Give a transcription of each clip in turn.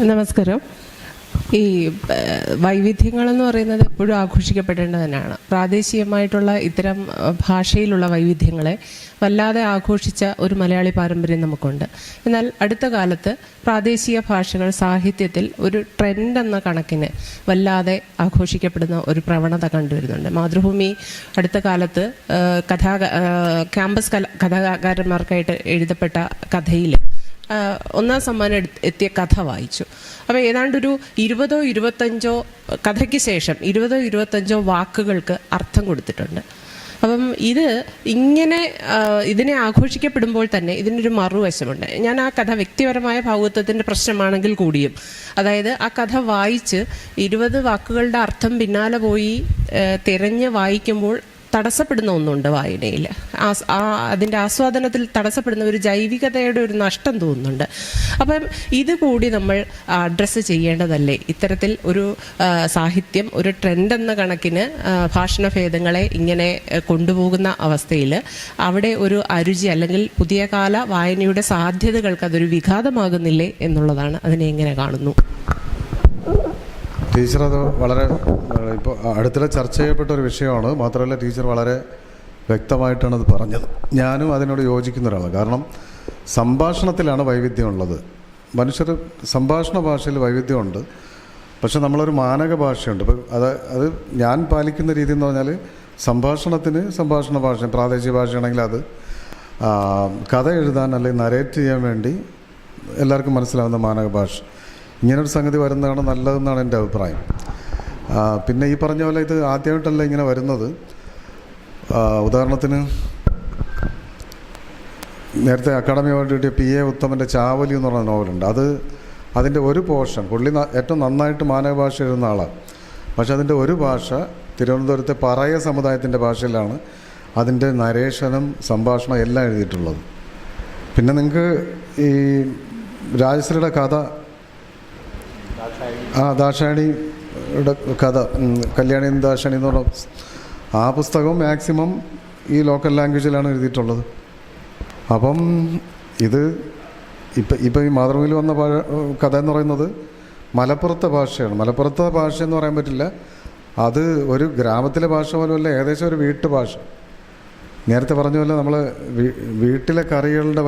നമസ്കാരം. ഈ വൈവിധ്യങ്ങളെന്ന് പറയുന്നത് എപ്പോഴും ആഘോഷിക്കപ്പെടേണ്ടത് തന്നെയാണ്. പ്രാദേശികമായിട്ടുള്ള ഇത്തരം ഭാഷയിലുള്ള വൈവിധ്യങ്ങളെ വല്ലാതെ ആഘോഷിച്ച ഒരു മലയാളി പാരമ്പര്യം നമുക്കുണ്ട്. എന്നാൽ അടുത്ത കാലത്ത് പ്രാദേശിക ഭാഷകൾ സാഹിത്യത്തിൽ ഒരു ട്രെൻഡ് എന്ന കണക്കിന് വല്ലാതെ ആഘോഷിക്കപ്പെടുന്ന ഒരു പ്രവണത കണ്ടുവരുന്നുണ്ട്. മാതൃഭൂമി അടുത്ത കാലത്ത് ക്യാമ്പസ് കഥാകാരന്മാർക്കായിട്ട് എഴുതപ്പെട്ട കഥയിൽ ഒന്നാം സമ്മാനം എത്തിയ കഥ വായിച്ചു. അപ്പോൾ ഏതാണ്ടൊരു 20-25 കഥയ്ക്ക് ശേഷം 20-25 വാക്കുകൾക്ക് അർത്ഥം കൊടുത്തിട്ടുണ്ട്. അപ്പം ഇതിനെ ആഘോഷിക്കപ്പെടുമ്പോൾ തന്നെ ഇതിനൊരു മറുവശമുണ്ട്. ഞാൻ ആ കഥ വ്യക്തിപരമായ ഭാവുകത്വത്തിൻ്റെ പ്രശ്നമാണെങ്കിൽ കൂടിയും, അതായത് ആ കഥ വായിച്ച് 20 വാക്കുകളുടെ അർത്ഥം പിന്നാലെ പോയി തിരഞ്ഞ് വായിക്കുമ്പോൾ തടസ്സപ്പെടുന്ന ഒന്നുണ്ട് വായനയിൽ. അതിൻ്റെ ആസ്വാദനത്തിൽ തടസ്സപ്പെടുന്ന ഒരു ജൈവികതയുടെ ഒരു നഷ്ടം തോന്നുന്നുണ്ട്. അപ്പം ഇത് കൂടി നമ്മൾ അഡ്രസ്സ് ചെയ്യേണ്ടതല്ലേ? ഇത്തരത്തിൽ ഒരു സാഹിത്യം ഒരു ട്രെൻഡ് എന്ന കണക്കിന് ഭാഷണഭേദങ്ങളെ ഇങ്ങനെ കൊണ്ടുപോകുന്ന അവസ്ഥയിൽ അവിടെ ഒരു അരുചി അല്ലെങ്കിൽ പുതിയ കാല വായനയുടെ സാധ്യതകൾക്ക് അതൊരു വിഘാതമാകുന്നില്ലേ എന്നുള്ളതാണ്. അതിനെ എങ്ങനെ കാണുന്നു? ടീച്ചർ അത് വളരെ ഇപ്പോൾ അടുത്തിടെ ചർച്ച ചെയ്യപ്പെട്ട ഒരു വിഷയമാണ്. മാത്രമല്ല ടീച്ചർ വളരെ വ്യക്തമായിട്ടാണ് അത് പറഞ്ഞത്. ഞാനും അതിനോട് യോജിക്കുന്ന ഒരാളാണ്. കാരണം സംഭാഷണത്തിലാണ് വൈവിധ്യമുള്ളത്. മനുഷ്യർ സംഭാഷണ ഭാഷയിൽ വൈവിധ്യമുണ്ട്. പക്ഷെ നമ്മളൊരു മാനക ഭാഷയുണ്ട്. ഇപ്പം അത് ഞാൻ പാലിക്കുന്ന രീതി എന്ന് പറഞ്ഞാൽ സംഭാഷണത്തിന് സംഭാഷണ ഭാഷ, പ്രാദേശിക ഭാഷയാണെങ്കിൽ അത് കഥ എഴുതാൻ അല്ലെങ്കിൽ നരേറ്റ് ചെയ്യാൻ വേണ്ടി എല്ലാവർക്കും മനസ്സിലാവുന്ന മാനക ഭാഷ, ഇങ്ങനൊരു സംഗതി വരുന്നതാണ് നല്ലതെന്നാണ് എൻ്റെ അഭിപ്രായം. പിന്നെ ഈ പറഞ്ഞ പോലെ ഇത് ആദ്യമായിട്ടല്ല ഇങ്ങനെ വരുന്നത്. ഉദാഹരണത്തിന് നേരത്തെ അക്കാഡമി അവാർഡ് കിട്ടിയ P.A. ഉത്തമൻ്റെ ചാവലി എന്ന് പറഞ്ഞ നോവലുണ്ട്. അതിൻ്റെ ഒരു പോർഷൻ പുള്ളി ഏറ്റവും നന്നായിട്ട് മാനവ ഭാഷ എഴുതുന്ന ആളാണ്. പക്ഷെ അതിൻ്റെ ഒരു ഭാഷ തിരുവനന്തപുരത്തെ പറയ സമുദായത്തിൻ്റെ ഭാഷയിലാണ് അതിൻ്റെ നരേഷനും സംഭാഷണം എല്ലാം എഴുതിയിട്ടുള്ളത്. പിന്നെ നിങ്ങൾക്ക് ഈ രാജശ്രീയുടെ കഥ, ദാക്ഷായണിയുടെ കഥ, കല്യാണി ദാക്ഷായണി എന്ന് പറഞ്ഞ ആ പുസ്തകം മാക്സിമം ഈ ലോക്കൽ ലാംഗ്വേജിലാണ് എഴുതിയിട്ടുള്ളത്. അപ്പം ഇത് ഇപ്പം ഈ മാതൃഭൂമിയിൽ വന്ന കഥ എന്ന് പറയുന്നത് മലപ്പുറത്തെ ഭാഷയാണ്. മലപ്പുറത്തെ ഭാഷ എന്ന് പറയാൻ പറ്റില്ല, അത് ഒരു ഗ്രാമത്തിലെ ഭാഷ പോലുമല്ല, ഏകദേശം ഒരു വീട്ടുഭാഷ. നേരത്തെ പറഞ്ഞ പോലെ നമ്മൾ വീട്ടിലെ കറികളുടെ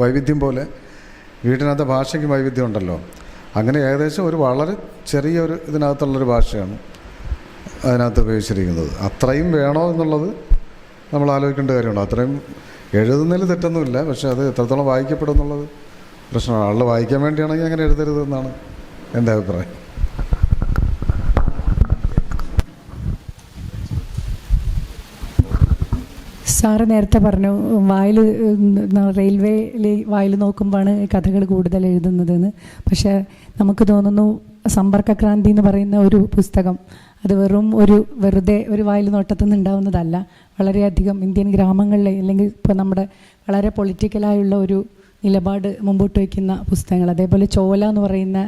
വൈവിധ്യം പോലെ വീട്ടിനകത്തെ ഭാഷയ്ക്ക് വൈവിധ്യം ഉണ്ടല്ലോ. അങ്ങനെ ഏകദേശം ഒരു വളരെ ചെറിയൊരു ഇതിനകത്തുള്ളൊരു ഭാഷയാണ് അതിനകത്ത് ഉപയോഗിച്ചിരിക്കുന്നത്. അത്രയും വേണോ എന്നുള്ളത് നമ്മൾ ആലോചിക്കേണ്ട കാര്യമുണ്ട്. അത്രയും എഴുതുന്നതിൽ തെറ്റൊന്നുമില്ല, പക്ഷേ അത് എത്രത്തോളം വായിക്കപ്പെടും എന്നുള്ളത് പ്രശ്നമാണ്. ആളുകൾ വായിക്കാൻ വേണ്ടിയാണെങ്കിൽ അങ്ങനെ എഴുതരുത് എന്നാണ് എൻ്റെ അഭിപ്രായം. സാറ് നേരത്തെ പറഞ്ഞു റെയിൽവേയിൽ വായിൽ നോക്കുമ്പോഴാണ് കഥകൾ കൂടുതൽ എഴുതുന്നതെന്ന്. പക്ഷേ നമുക്ക് തോന്നുന്നു സമ്പർക്കക്രാന്തി എന്ന് പറയുന്ന ഒരു പുസ്തകം അത് വെറുതെ ഒരു വായിൽ നോട്ടത്തിൽ നിന്ന് ഉണ്ടാവുന്നതല്ല. വളരെയധികം ഇന്ത്യൻ ഗ്രാമങ്ങളിലെ അല്ലെങ്കിൽ ഇപ്പോൾ നമ്മുടെ വളരെ പൊളിറ്റിക്കലായുള്ള ഒരു നിലപാട് മുമ്പോട്ട് വയ്ക്കുന്ന പുസ്തകങ്ങൾ. അതേപോലെ ചോല എന്ന് പറയുന്ന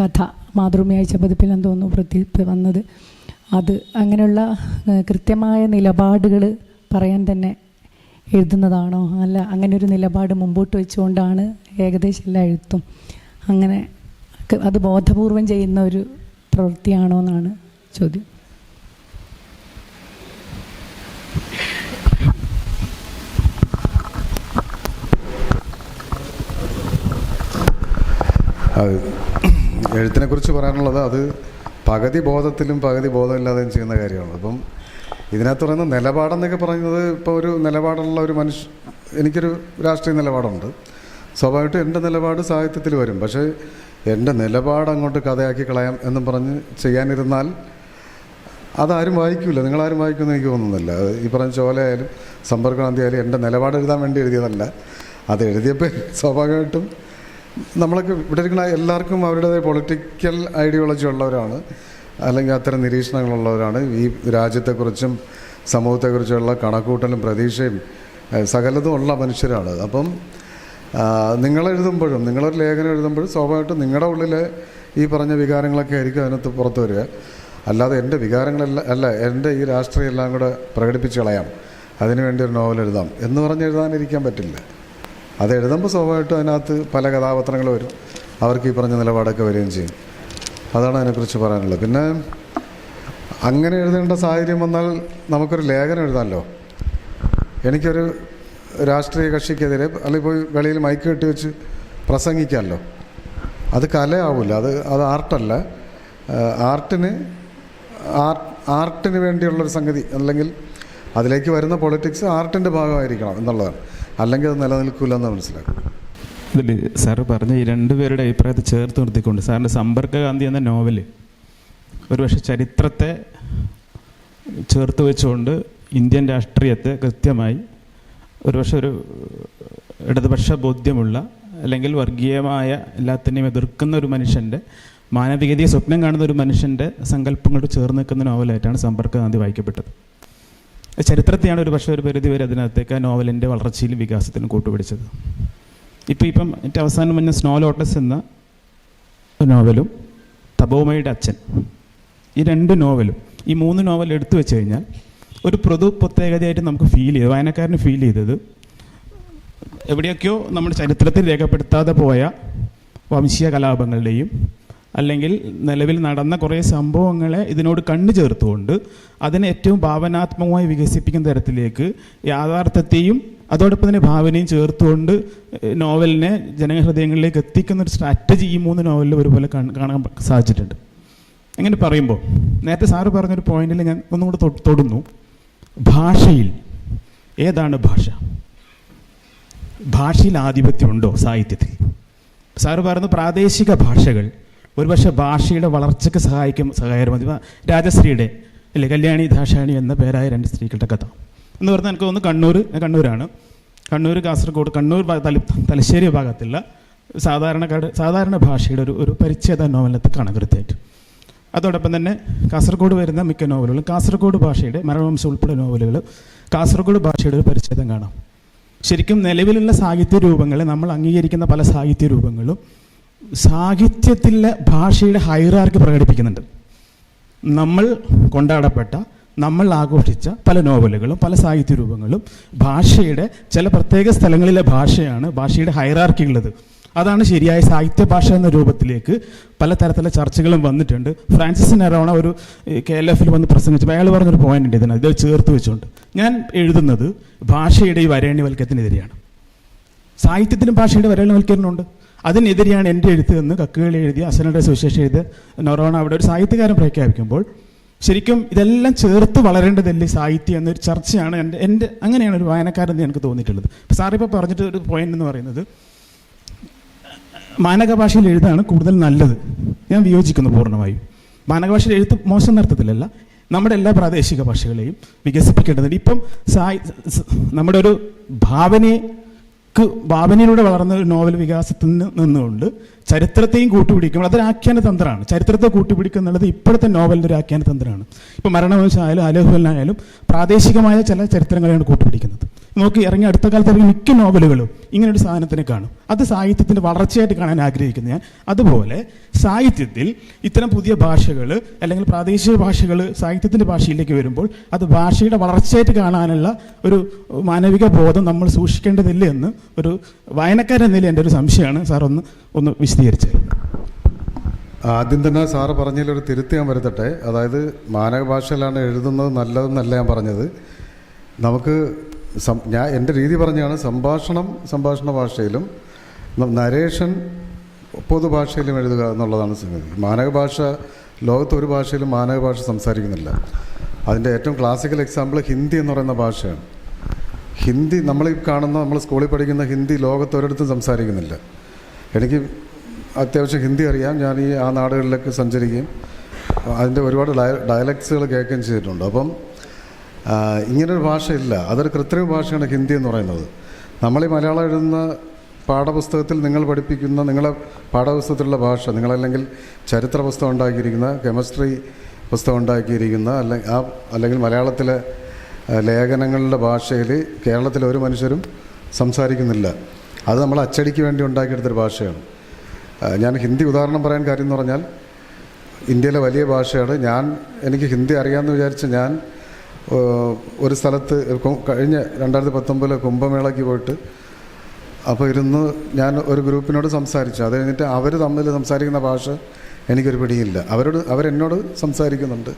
കഥ മാതൃഭൂമി ആഴ്ച പതിപ്പിലെന്ന് തോന്നുന്നു വന്നത്. അത് അങ്ങനെയുള്ള കൃത്യമായ നിലപാടുകൾ പറയാൻ തന്നെ എഴുതുന്നതാണോ, അല്ല അങ്ങനെ ഒരു നിലപാട് മുമ്പോട്ട് വെച്ചുകൊണ്ടാണ് ഏകദേശം എല്ലാ എഴുത്തും? അങ്ങനെ അത് ബോധപൂർവം ചെയ്യുന്ന ഒരു പ്രവൃത്തിയാണോ എന്നാണ് ചോദ്യം. എഴുത്തിനെക്കുറിച്ച് പറയാനുള്ളത് അത് പകുതി ബോധത്തിലും പകുതി ബോധമില്ലാതെയും ചെയ്യുന്ന കാര്യമാണ്. അപ്പം ഇതിനകത്ത് പറയുന്ന നിലപാടെന്നൊക്കെ പറയുന്നത്, ഇപ്പോൾ ഒരു നിലപാടുള്ള ഒരു എനിക്കൊരു രാഷ്ട്രീയ നിലപാടുണ്ട്. സ്വാഭാവികമായിട്ടും എൻ്റെ നിലപാട് സാഹിത്യത്തിൽ വരും. പക്ഷേ എൻ്റെ നിലപാട് അങ്ങോട്ട് കഥയാക്കി കളയാം എന്നും പറഞ്ഞ് ചെയ്യാനിരുന്നാൽ അതാരും വായിക്കില്ല. നിങ്ങളാരും വായിക്കുമെന്ന് എനിക്ക് തോന്നുന്നില്ല. ഈ പറഞ്ഞ ചോലയായാലും സമ്പർക്ക്രാന്തി ആയാലും എൻ്റെ നിലപാട് എഴുതാൻ വേണ്ടി എഴുതിയതല്ല. അത് എഴുതിയപ്പോൾ സ്വാഭാവികമായിട്ടും നമ്മളൊക്കെ ഇവിടെ ഇരിക്കുന്ന എല്ലാവർക്കും അവരുടേതായ പൊളിറ്റിക്കൽ ഐഡിയോളജി ഉള്ളവരാണ്, അല്ലെങ്കിൽ അത്തരം നിരീക്ഷണങ്ങളുള്ളവരാണ്. ഈ രാജ്യത്തെക്കുറിച്ചും സമൂഹത്തെക്കുറിച്ചുള്ള കണക്കൂട്ടലും പ്രതീക്ഷയും സകലതും ഉള്ള മനുഷ്യരാണ്. അപ്പം നിങ്ങളെഴുതുമ്പോഴും, നിങ്ങളൊരു ലേഖനം എഴുതുമ്പോഴും സ്വാഭാവികമായിട്ടും നിങ്ങളുടെ ഉള്ളിൽ ഈ പറഞ്ഞ വികാരങ്ങളൊക്കെ ആയിരിക്കും അതിനകത്ത് പുറത്തു വരിക. അല്ലാതെ എൻ്റെ വികാരങ്ങളെല്ലാം അല്ല, എൻ്റെ ഈ രാഷ്ട്രീയം എല്ലാം കൂടെ പ്രകടിപ്പിച്ച് കളയാം, അതിനുവേണ്ടി ഒരു നോവൽ എഴുതാം എന്ന് പറഞ്ഞ് എഴുതാനിരിക്കാൻ പറ്റില്ല. അത് എഴുതുമ്പോൾ സ്വാഭാവികമായിട്ടും അതിനകത്ത് പല കഥാപാത്രങ്ങൾ വരും. അവർക്ക് ഈ പറഞ്ഞ നിലപാടൊക്കെ വരികയും ചെയ്യും. അതാണ് അതിനെക്കുറിച്ച് പറയാനുള്ളത്. പിന്നെ അങ്ങനെ എഴുതേണ്ട സാഹചര്യം വന്നാൽ നമുക്കൊരു ലേഖനം എഴുതാമല്ലോ. എനിക്കൊരു രാഷ്ട്രീയ കക്ഷിക്കെതിരെ അല്ലെങ്കിൽ പോയി വെളിയിൽ മൈക്ക് കെട്ടി വെച്ച് പ്രസംഗിക്കാമല്ലോ. അത് കലയാവില്ല, അത് ആർട്ടല്ല. ആർട്ടിന് വേണ്ടിയുള്ളൊരു സംഗതി, അല്ലെങ്കിൽ അതിലേക്ക് വരുന്ന പൊളിറ്റിക്സ് ആർട്ടിൻ്റെ ഭാഗമായിരിക്കണം എന്നുള്ളതാണ്. അല്ലെങ്കിൽ അത് നിലനിൽക്കില്ല എന്ന് മനസ്സിലാക്കും. ഇതിൽ സാറ് പറഞ്ഞ ഈ രണ്ടുപേരുടെ അഭിപ്രായത്തെ ചേർത്ത് നിർത്തിക്കൊണ്ട് സാറിൻ്റെ സമ്പർക്കകാന്തി എന്ന നോവല് ഒരുപക്ഷെ ചരിത്രത്തെ ചേർത്ത് വെച്ചുകൊണ്ട് ഇന്ത്യൻ രാഷ്ട്രീയത്തെ കൃത്യമായി ഒരുപക്ഷെ ഒരു ഇടതുപക്ഷ ബോധ്യമുള്ള അല്ലെങ്കിൽ വർഗീയമായ എല്ലാത്തിനെയും എതിർക്കുന്ന ഒരു മനുഷ്യൻ്റെ, മാനവികതയെ സ്വപ്നം കാണുന്ന ഒരു മനുഷ്യൻ്റെ സങ്കല്പങ്ങളോട് ചേർന്ന് നിൽക്കുന്ന നോവലായിട്ടാണ് സമ്പർക്കകാന്തി വായിക്കപ്പെട്ടത്. ചരിത്രത്തെയാണ് ഒരു പക്ഷേ ഒരു പരിധി വരെ അതിനകത്തേക്ക് ആ നോവലിൻ്റെ വളർച്ചയിലും വികാസത്തിലും കൂട്ടുപിടിച്ചത്. ഇപ്പം ഏറ്റവും അവസാനം വന്ന സ്നോ ലോട്ടസ് എന്ന നോവലും തപോമയുടെ അച്ഛൻ, ഈ രണ്ട് നോവലും, ഈ മൂന്ന് നോവൽ എടുത്തു വെച്ച് കഴിഞ്ഞാൽ ഒരു പ്രത്യേകതയായിട്ട് നമുക്ക് ഫീൽ ചെയ്തു, വായനക്കാരന് ഫീൽ ചെയ്തത് എവിടെയൊക്കെയോ നമ്മുടെ ചരിത്രത്തിൽ രേഖപ്പെടുത്താതെ പോയ വംശീയ കലാപങ്ങളുടെയും അല്ലെങ്കിൽ നിലവിൽ നടന്ന കുറേ സംഭവങ്ങളെ ഇതിനോട് കണ്ണു ചേർത്തുകൊണ്ട് അതിനെ ഏറ്റവും ഭാവനാത്മകമായി വികസിപ്പിക്കുന്ന തരത്തിലേക്ക് യാഥാർത്ഥ്യത്തെയും അതോടൊപ്പം തന്നെ ഭാവനയും ചേർത്തുകൊണ്ട് നോവലിനെ ജനഹൃദയങ്ങളിലേക്ക് എത്തിക്കുന്ന ഒരു സ്ട്രാറ്റജി ഈ മൂന്ന് നോവലിൽ ഒരുപോലെ കാണാൻ സാധിച്ചിട്ടുണ്ട്. അങ്ങനെ പറയുമ്പോൾ നേരത്തെ സാറ് പറഞ്ഞൊരു പോയിന്റിൽ ഞാൻ ഒന്നുകൂടെ തൊടുന്നു. ഭാഷയിൽ ഏതാണ് ഭാഷ? ഭാഷയിൽ ആധിപത്യമുണ്ടോ സാഹിത്യത്തിൽ? സാറ് പറയുന്ന പ്രാദേശിക ഭാഷകൾ ഒരുപക്ഷെ ഭാഷയുടെ വളർച്ചയ്ക്ക് സഹായകരമാണ്. രാജശ്രീയുടെ അല്ലേ കല്യാണി ദാശാണി എന്ന പേരായ രണ്ട് സ്ത്രീകളുടെ കഥ എന്ന് പറഞ്ഞാൽ എനിക്ക് തോന്നുന്നു കണ്ണൂരാണ്. കണ്ണൂർ, കാസർഗോഡ്, കണ്ണൂർ തലശ്ശേരി ഭാഗത്തുള്ള സാധാരണ ഭാഷയുടെ ഒരു പരിച്ഛേദ നോവലിനകത്ത് കാണാൻ കൃത്യമായിട്ട്. അതോടൊപ്പം തന്നെ കാസർഗോഡ് വരുന്ന മിക്ക നോവലുകളും കാസർഗോഡ് ഭാഷയുടെ മരണവംശം ഉൾപ്പെടെ നോവലുകൾ കാസർഗോഡ് ഭാഷയുടെ ഒരു പരിച്ഛേദം കാണാം. ശരിക്കും നിലവിലുള്ള സാഹിത്യ രൂപങ്ങളെ നമ്മൾ അംഗീകരിക്കുന്ന പല സാഹിത്യ രൂപങ്ങളും സാഹിത്യത്തിലെ ഭാഷയുടെ ഹൈറാർക്കി പ്രകടിപ്പിക്കുന്നുണ്ട്. നമ്മൾ കൊണ്ടാടപ്പെട്ട, നമ്മൾ ആഘോഷിച്ച പല നോവലുകളും പല സാഹിത്യ രൂപങ്ങളും ഭാഷയുടെ ചില പ്രത്യേക സ്ഥലങ്ങളിലെ ഭാഷയുടെ ഹൈറാർക്കി ഉള്ളത്. അതാണ് ശരിയായ സാഹിത്യ ഭാഷ എന്ന രൂപത്തിലേക്ക് പലതരത്തിലുള്ള ചർച്ചകളും വന്നിട്ടുണ്ട്. ഫ്രാൻസിസ് നെറോണ ഒരു KLF വന്ന് പ്രസംഗിച്ചപ്പോൾ അയാൾ പറഞ്ഞൊരു പോയിന്റ് ഉണ്ട് ഇതിനകത്ത്, ഇത് ചേർത്ത് വെച്ചുകൊണ്ട്. ഞാൻ എഴുതുന്നത് ഭാഷയുടെ ഈ വരേണ്യവൽക്കരണത്തിനെതിരെയാണ്. സാഹിത്യത്തിലും ഭാഷയുടെ വരേണ്യവൽക്കരണമുണ്ട്, അതിനെതിരെയാണ് എൻ്റെ എഴുത്ത് എന്ന് കക്കുകൾ എഴുതിയ അസനയുടെ സുവിശേഷം എഴുതിയ നെറോണ അവിടെ ഒരു സാഹിത്യകാരൻ പ്രഖ്യാപിക്കുമ്പോൾ ശരിക്കും ഇതെല്ലാം ചേർത്ത് വളരേണ്ടതല്ലേ സാഹിത്യം എന്നൊരു ചർച്ചയാണ് എൻ്റെ അങ്ങനെയാണ് ഒരു വായനക്കാരെന്ന് എനിക്ക് തോന്നിയിട്ടുള്ളത്. സാറിപ്പോൾ പറഞ്ഞിട്ട് ഒരു പോയിന്റ് എന്ന് പറയുന്നത് മാനക ഭാഷയിൽ എഴുതാണ് കൂടുതൽ നല്ലത്. ഞാൻ വിയോജിക്കുന്നു പൂർണ്ണമായും. മാനക ഭാഷയിൽ എഴുത്ത് മോശം അർത്ഥത്തിലല്ല, നമ്മുടെ എല്ലാ പ്രാദേശിക ഭാഷകളെയും വികസിപ്പിക്കേണ്ടതുണ്ട്. ഇപ്പം നമ്മുടെ ഒരു ഭാവനയിലൂടെ വളർന്ന ഒരു നോവൽ വികാസത്തിൽ നിന്നുകൊണ്ട് ചരിത്രത്തെയും കൂട്ടുപിടിക്കുമ്പോൾ അതൊരു ആഖ്യാന തന്ത്രമാണ്. ചരിത്രത്തെ കൂട്ടുപിടിക്കുക എന്നുള്ളത് ഇപ്പോഴത്തെ നോവലിൻ്റെ ഒരു ആഖ്യാന തന്ത്രമാണ്. ഇപ്പോൾ മരണവംശമായാലും ആലോഹനായാലും പ്രാദേശികമായ ചില ചരിത്രങ്ങളെയാണ് കൂട്ടുപിടിക്കുന്നത്. നോക്കി ഇറങ്ങി അടുത്ത കാലത്ത് ഇറങ്ങി മിക്ക നോവലുകളും ഇങ്ങനൊരു സാധനത്തിനെ കാണും. അത് സാഹിത്യത്തിൻ്റെ വളർച്ചയായിട്ട് കാണാൻ ആഗ്രഹിക്കുന്നു ഞാൻ. അതുപോലെ സാഹിത്യത്തിൽ ഇത്തരം പുതിയ ഭാഷകൾ അല്ലെങ്കിൽ പ്രാദേശിക ഭാഷകൾ സാഹിത്യത്തിൻ്റെ ഭാഷയിലേക്ക് വരുമ്പോൾ അത് ഭാഷയുടെ വളർച്ചയായിട്ട് കാണാനുള്ള ഒരു മാനവിക ബോധം നമ്മൾ സൂക്ഷിക്കേണ്ടതില്ല എന്ന് ഒരു വായനക്കാരൻ എന്ന നിലയിൽ എൻ്റെ ഒരു സംശയമാണ്. സാർ ഒന്ന് വിശദീകരിച്ചത്. ആദ്യം തന്നെ സാറ് പറഞ്ഞതിലൊരു തിരുത്തി ഞാൻ വരുത്തട്ടെ. അതായത് മാനക ഭാഷയിലാണ് എഴുതുന്നത് നല്ലതെന്നല്ല ഞാൻ പറഞ്ഞത്. നമുക്ക് ഞാൻ എൻ്റെ രീതി പറഞ്ഞാണ് സംഭാഷണ ഭാഷയിലും നരേഷൻ പൊതുഭാഷയിലും എഴുതുക എന്നുള്ളതാണ് സംഗതി. മാനക ഭാഷ ലോകത്ത് ഒരു ഭാഷയിലും മാനക ഭാഷ സംസാരിക്കുന്നില്ല. അതിൻ്റെ ഏറ്റവും ക്ലാസിക്കൽ എക്സാമ്പിൾ ഹിന്ദി എന്ന് പറയുന്ന ഭാഷയാണ്. ഹിന്ദി നമ്മൾ സ്കൂളിൽ പഠിക്കുന്ന ഹിന്ദി ലോകത്ത് ഒരിടത്തും സംസാരിക്കുന്നില്ല. എനിക്ക് അത്യാവശ്യം ഹിന്ദി അറിയാം. ഞാൻ ആ നാടുകളിലേക്ക് സഞ്ചരിക്കുകയും അതിൻ്റെ ഒരുപാട് ഡയലക്ട്സുകൾ കേൾക്കുകയും ചെയ്തിട്ടുണ്ട്. അപ്പം ഇങ്ങനൊരു ഭാഷയില്ല. അതൊരു കൃത്രിമ ഭാഷയാണ് ഹിന്ദി എന്ന് പറയുന്നത്. നമ്മൾ ഈ മലയാളം എഴുതുന്ന പാഠപുസ്തകത്തിൽ നിങ്ങൾ പഠിപ്പിക്കുന്ന നിങ്ങളെ പാഠപുസ്തകത്തിലുള്ള ഭാഷ, നിങ്ങളല്ലെങ്കിൽ ചരിത്ര പുസ്തകം ഉണ്ടാക്കിയിരിക്കുന്ന, കെമിസ്ട്രി പുസ്തകം ഉണ്ടാക്കിയിരിക്കുന്ന അല്ലെങ്കിൽ മലയാളത്തിലെ ലേഖനങ്ങളുടെ ഭാഷയിൽ കേരളത്തിലെ ഒരു മനുഷ്യരും സംസാരിക്കുന്നില്ല. അത് നമ്മൾ അച്ചടിക്ക് വേണ്ടി ഉണ്ടാക്കിയെടുത്തൊരു ഭാഷയാണ്. ഞാൻ ഹിന്ദി ഉദാഹരണം പറയാൻ കാര്യം എന്ന് പറഞ്ഞാൽ ഇന്ത്യയിലെ വലിയ ഭാഷയാണ്. എനിക്ക് ഹിന്ദി അറിയാമെന്ന് വിചാരിച്ച് ഞാൻ ഒരു സ്ഥലത്ത് കഴിഞ്ഞ 2019 കുംഭമേളയ്ക്ക് പോയിട്ട് അപ്പോൾ ഇരുന്ന് ഞാൻ ഒരു ഗ്രൂപ്പിനോട് സംസാരിച്ചു. അത് കഴിഞ്ഞിട്ട് അവർ തമ്മിൽ സംസാരിക്കുന്ന ഭാഷ എനിക്കൊരു പിടിയില്ല. അവരെന്നോട് സംസാരിക്കുന്നുണ്ട്.